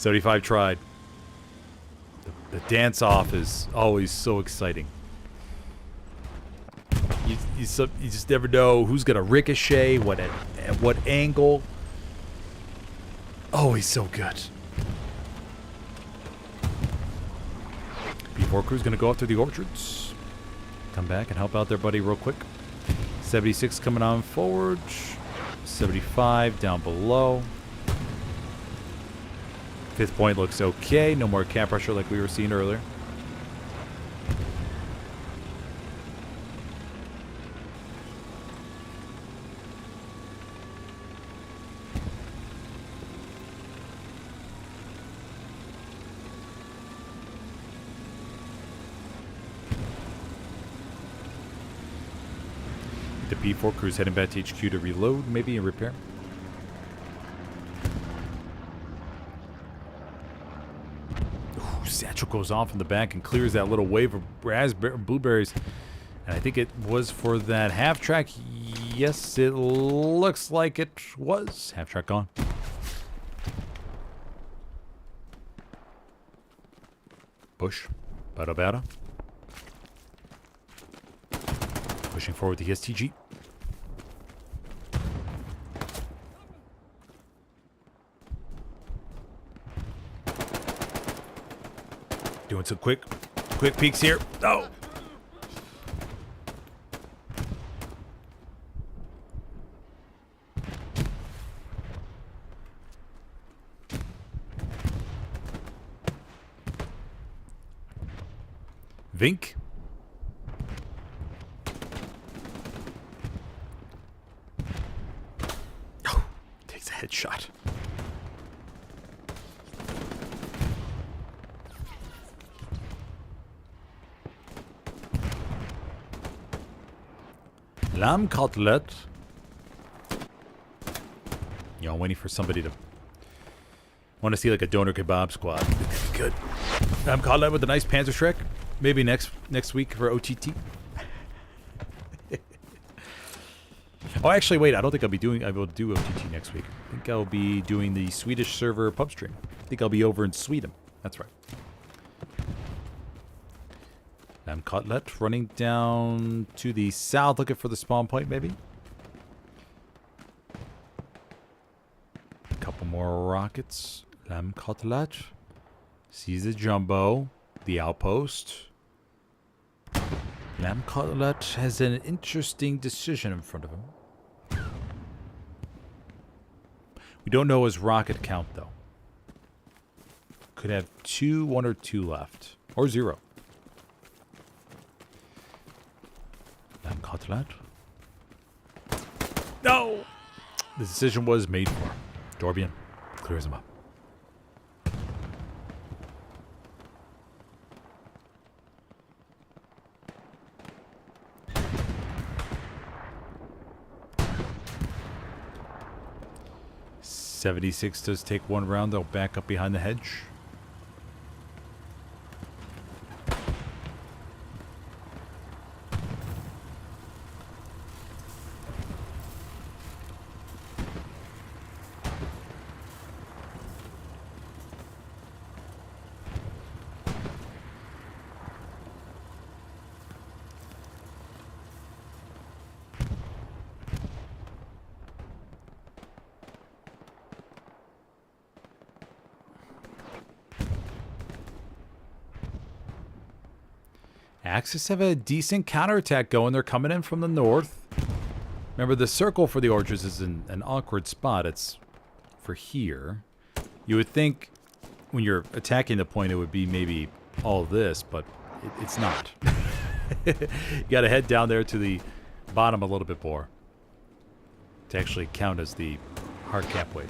75 tried. The dance off is always so exciting. You just never know who's gonna ricochet, at what angle. Oh, he's so good. B4 crew's gonna go out through the orchards. Come back and help out their buddy real quick. 76 coming on forward. 75 down below. Fifth point looks okay. No more cap pressure like we were seeing earlier. The P4 crew's heading back to HQ to reload, maybe, and repair. Ooh, Satchel goes off in the back and clears that little wave of blueberries. And I think it was for that half track. Yes, it looks like it was. Half track gone. Bush. Bada bada. Pushing forward the STG. Doing some quick peeks here. Oh! Vink. Oh, takes a headshot. Lamb cutlet. You know, I'm waiting for somebody to want to see like a doner kebab squad. Good. Lamb cutlet with a nice Panzer Shrek. Maybe next week for OTT. Oh, actually, wait. I don't think I will do OTT next week. I think I'll be doing the Swedish server pub stream. I think I'll be over in Sweden. That's right. Lamb cutlet running down to the south, looking for the spawn point, maybe. A couple more rockets. Lamb cutlet sees the jumbo, the outpost. Lamb cutlet has an interesting decision in front of him. We don't know his rocket count, though. Could have 1 or 2 left. Or 0. Lamb cutlet. No! The decision was made for. Dorbian clears him up. .76 does take 1 round. They'll back up behind the hedge. Axis have a decent counterattack going. They're coming in from the north. Remember, the circle for the orchards is in an awkward spot. It's for here. You would think when you're attacking the point it would be maybe all this, but it's not. You got to head down there to the bottom a little bit more to actually count as the hard cap weight.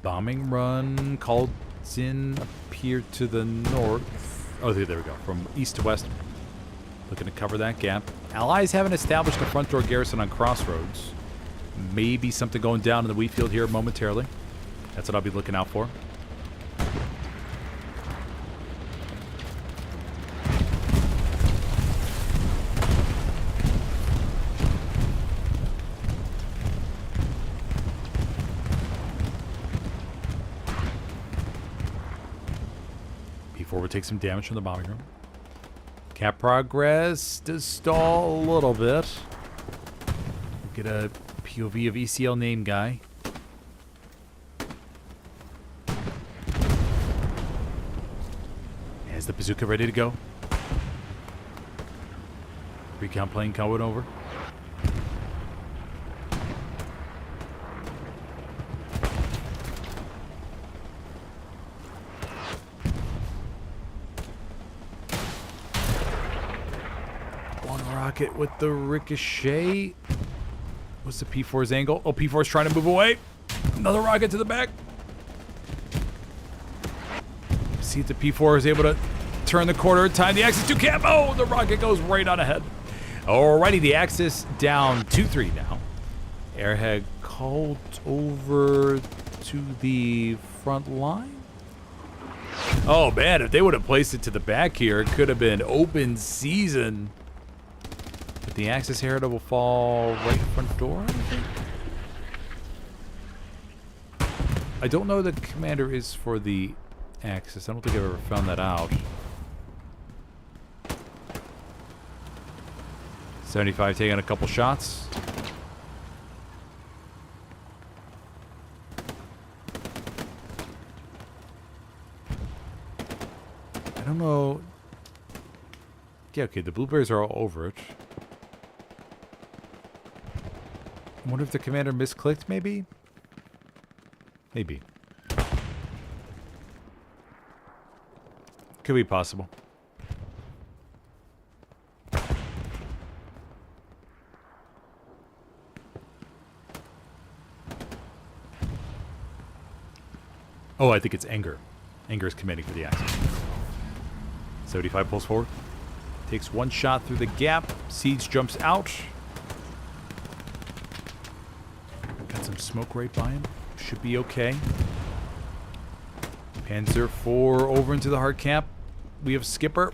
Bombing run called It's in up here to the north. Oh, there we go. From east to west. Looking to cover that gap. Allies haven't established a front door garrison on Crossroads. Maybe something going down in the wheat field here momentarily. That's what I'll be looking out for. Before we take some damage from the bombing room. Cap progress does stall a little bit. We'll get a POV of ECL name guy. Has the bazooka ready to go. Recon plane coming over. Rocket with the ricochet. What's the P4's angle? Oh, P4's trying to move away. Another rocket to the back. See if the P4 is able to turn the corner, time the Axis to cap. Oh, the rocket goes right on ahead. Alrighty, the Axis down 2-3 now. Airhead called over to the front line. Oh man, if they would have placed it to the back here, it could have been open season. But the Axis Herald will fall right front door, I think. I don't know the commander is for the Axis. I don't think I've ever found that out. 75 taking a couple shots. I don't know. Yeah, okay, the blueberries are all over it. I wonder if the commander misclicked, maybe? Maybe. Could be possible. Oh, I think it's Anger. Anger is commanding for the Axis. 75 pulls forward. Takes one shot through the gap. Siege jumps out. Got some smoke right by him. Should be okay. Panzer IV over into the hard cap. We have Skipper.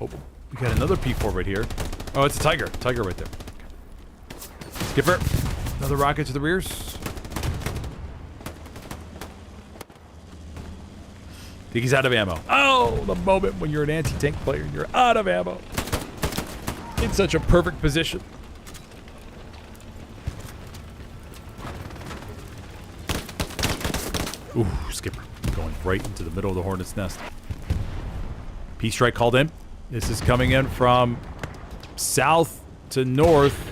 Oh, we got another P4 right here. Oh, it's a Tiger. Tiger right there. Skipper. Another rocket to the rears. Think he's out of ammo. Oh, the moment when you're an anti-tank player, you're out of ammo. In such a perfect position. Ooh, Skipper. Going right into the middle of the Hornet's nest. P-strike called in. This is coming in from south to north.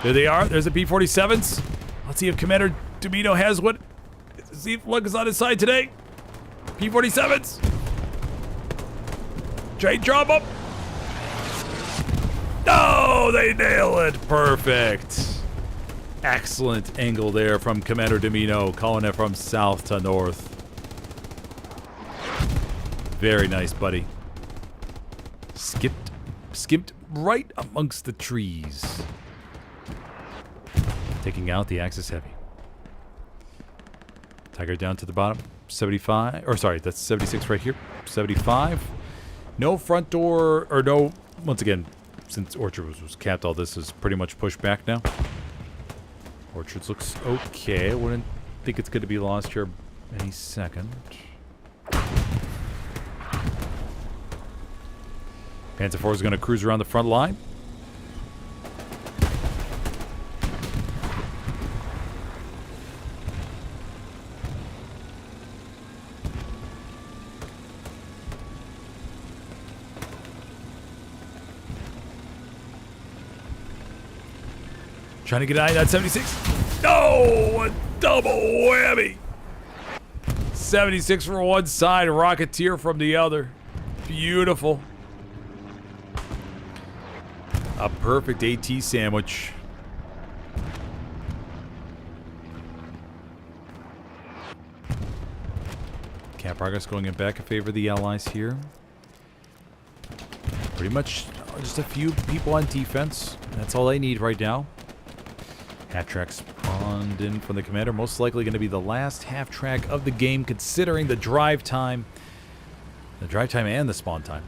There they are. There's the P-47s. Let's see if Commander Domino has one. Let's see if luck is on his side today. P-47s. Trade drop up. No, they nail it. Perfect. Excellent angle there from Commander Domino, calling it from south to north. Very nice, buddy. Skipped right amongst the trees. Taking out the Axis Heavy. Tiger down to the bottom. 75, or sorry, that's 76 right here. 75. No front door, or no, once again, since Orchard was capped, all this is pretty much pushed back now. Orchards looks okay. I wouldn't think it's going to be lost here any second. Panzer IV is going to cruise around the front line. Trying to get out of that 76. No! A double whammy! 76 from one side, Rocketeer from the other. Beautiful. A perfect AT sandwich. Cap progress going in back in favor of the Allies here. Pretty much just a few people on defense. That's all they need right now. Half track spawned in from the commander. Most likely going to be the last half track of the game, considering the drive time. The drive time and the spawn time.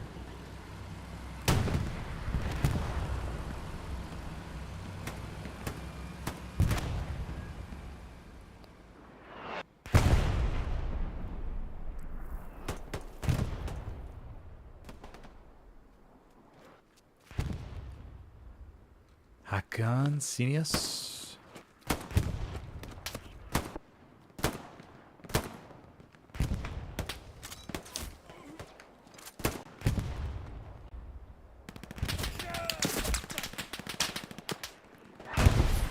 Hakan Sinius.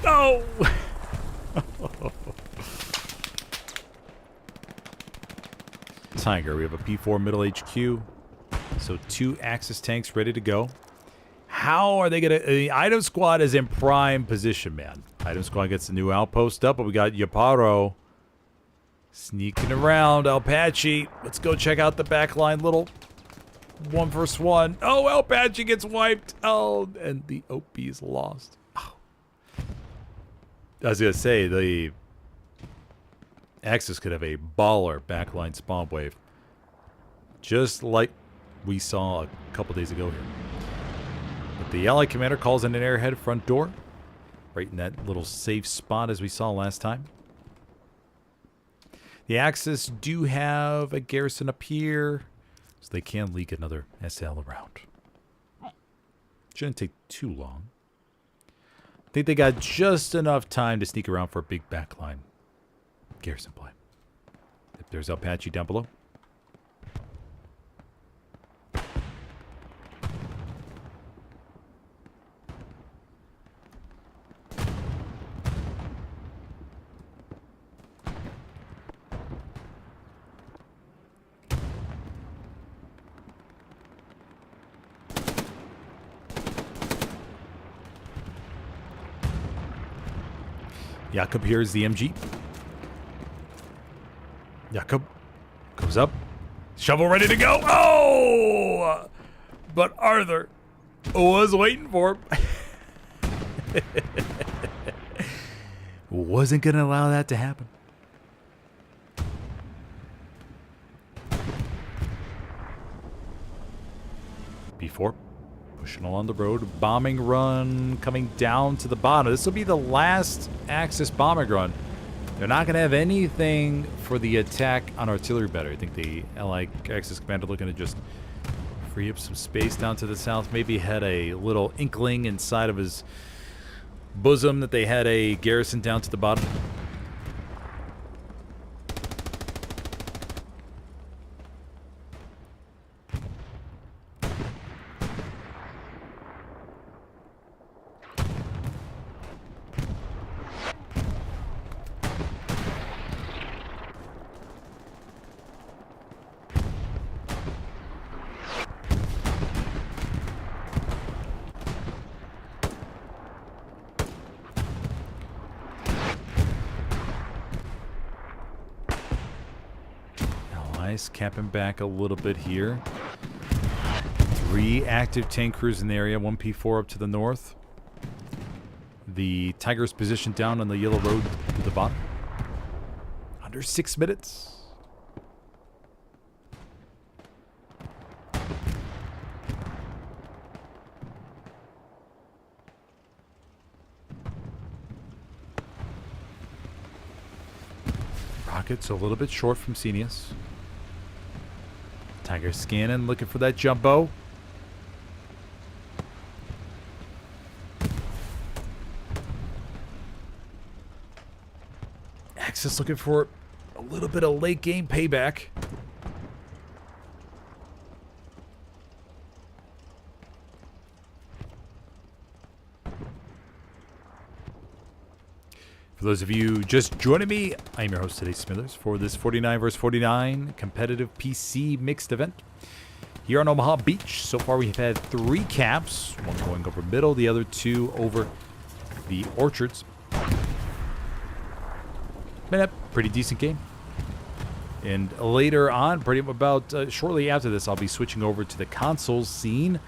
No! Tiger, we have a P4 middle HQ. So 2 Axis tanks ready to go. How are they going to... The item squad is in prime position, man. Item squad gets a new outpost up, but we got Yaparo sneaking around. Apache, let's go check out the back line. Little 1 vs 1. Oh, Apache gets wiped. Oh, and the OP is lost. Oh. I was going to say, the Axis could have a baller backline spawn wave. Just like we saw a couple days ago here. But the Allied commander calls in an airhead front door. Right in that little safe spot as we saw last time. The Axis do have a garrison up here. So they can leak another SL around. Shouldn't take too long. I think they got just enough time to sneak around for a big backline garrison play. If there's Apache down below. Jakob here is the MG. Jakob goes up. Shovel ready to go. Oh! But Arthur was waiting for him. Wasn't going to allow that to happen. Before pushing along the road, bombing run coming down to the bottom. This will be the last Axis bombing run. They're not going to have anything for the attack on artillery battery. I think the Allied Axis commander looking to just free up some space down to the south. Maybe had a little inkling inside of his bosom that they had a garrison down to the bottom. Capping back a little bit here. 3 active tank crews in the area. 1 P4 up to the north. The Tiger's positioned down on the yellow road to the bottom. Under 6 minutes. Rockets a little bit short from Senius. Tiger scanning, looking for that jumbo. Axis looking for a little bit of late game payback. For those of you just joining me, I'm your host today, Smithers, for this 49 vs 49 competitive PC mixed event here on Omaha Beach. So far we have had 3 caps, one going over middle, the other 2 over the orchards. Been a pretty decent game. And later on, shortly after this, I'll be switching over to the consoles scene,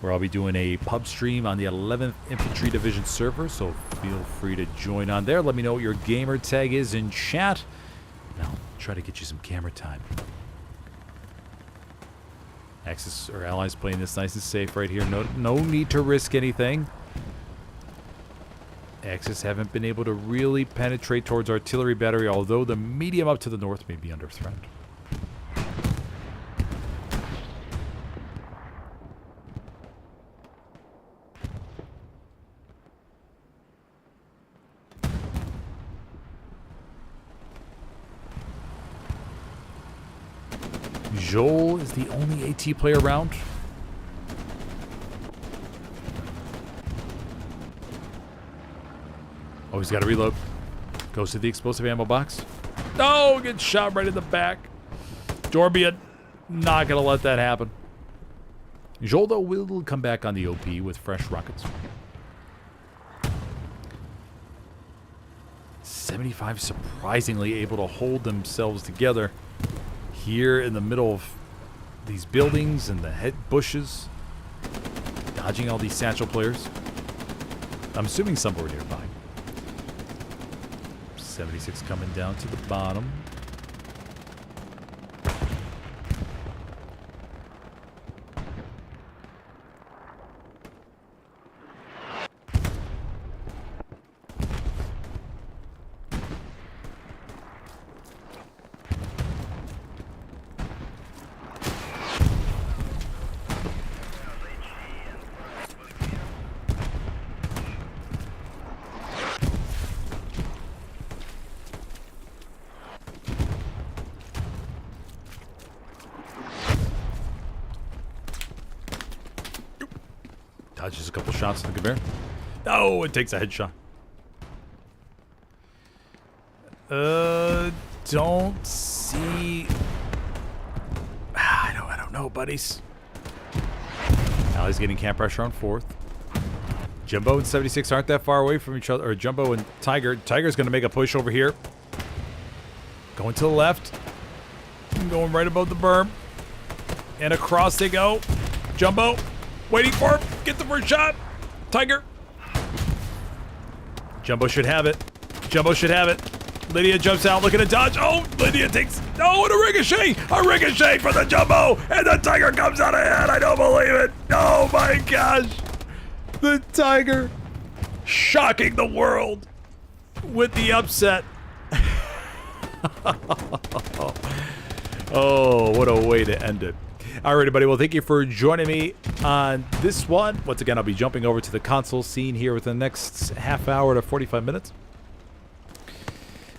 where I'll be doing a pub stream on the 11th Infantry Division server, so feel free to join on there. Let me know what your gamer tag is in chat, and I'll try to get you some camera time. Axis or allies playing this nice and safe right here. No need to risk anything. Axis haven't been able to really penetrate towards artillery battery, although the medium up to the north may be under threat. Joel is the only AT player around. Oh, he's got to reload. Goes to the explosive ammo box. No, gets shot right in the back. Dorbian, not going to let that happen. Joel, though, will come back on the OP with fresh rockets. 75 surprisingly able to hold themselves together here in the middle of these buildings and the head bushes, dodging all these satchel players. I'm assuming some were nearby. 76 coming down to the bottom. Dodges a couple shots in the Gewehr. Oh, it takes a headshot. Don't see. I don't know, buddies. Alley's getting camp pressure on 4th. Jumbo and 76 aren't that far away from each other. Or Jumbo and Tiger. Tiger's going to make a push over here. Going to the left. Going right above the berm. And across they go. Jumbo. Waiting for him. Get the first shot. Tiger. Jumbo should have it. Jumbo should have it. Lydia jumps out looking to dodge. Oh, Lydia takes... Oh, and a ricochet. A ricochet for the Jumbo. And the Tiger comes out ahead. I don't believe it. Oh, my gosh. The Tiger shocking the world with the upset. Oh, what a way to end it. All right, everybody. Well, thank you for joining me on this one. Once again, I'll be jumping over to the console scene here within the next half hour to 45 minutes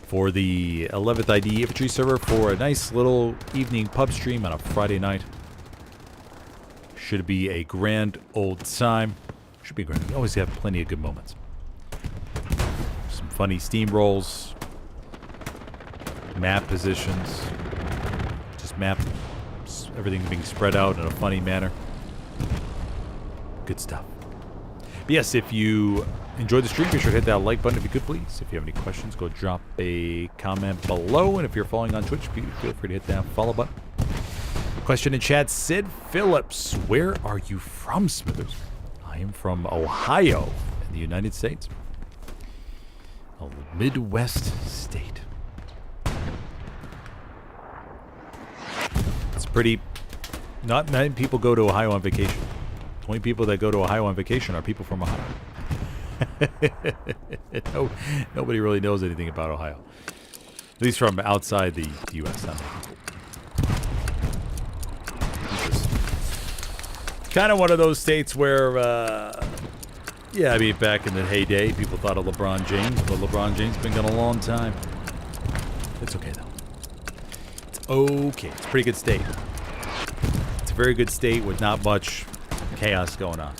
for the 11th ID Infantry server for a nice little evening pub stream on a Friday night. Should be a grand old time. Should be grand. We always have plenty of good moments. Some funny steamrolls, map positions, just map. Everything being spread out in a funny manner. Good stuff. But yes, if you enjoyed the stream, be sure to hit that like button if you could, please. If you have any questions, go drop a comment below. And if you're following on Twitch, feel free to hit that follow button. Question in chat, Sid Phillips. Where are you from, Smithers? I am from Ohio in the United States. A Midwest state. Pretty, not many people go to Ohio on vacation. Only people that go to Ohio on vacation are people from Ohio. No, nobody really knows anything about Ohio. At least from outside the U.S. Kind of one of those states where, yeah, I mean, back in the heyday, people thought of LeBron James, but LeBron James has been gone a long time. It's okay, though. Okay, it's a pretty good state. It's a very good state with not much chaos going on.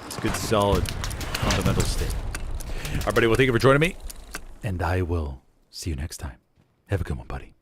It's a good, solid, fundamental state. All right, buddy, well, thank you for joining me, and I will see you next time. Have a good one, buddy.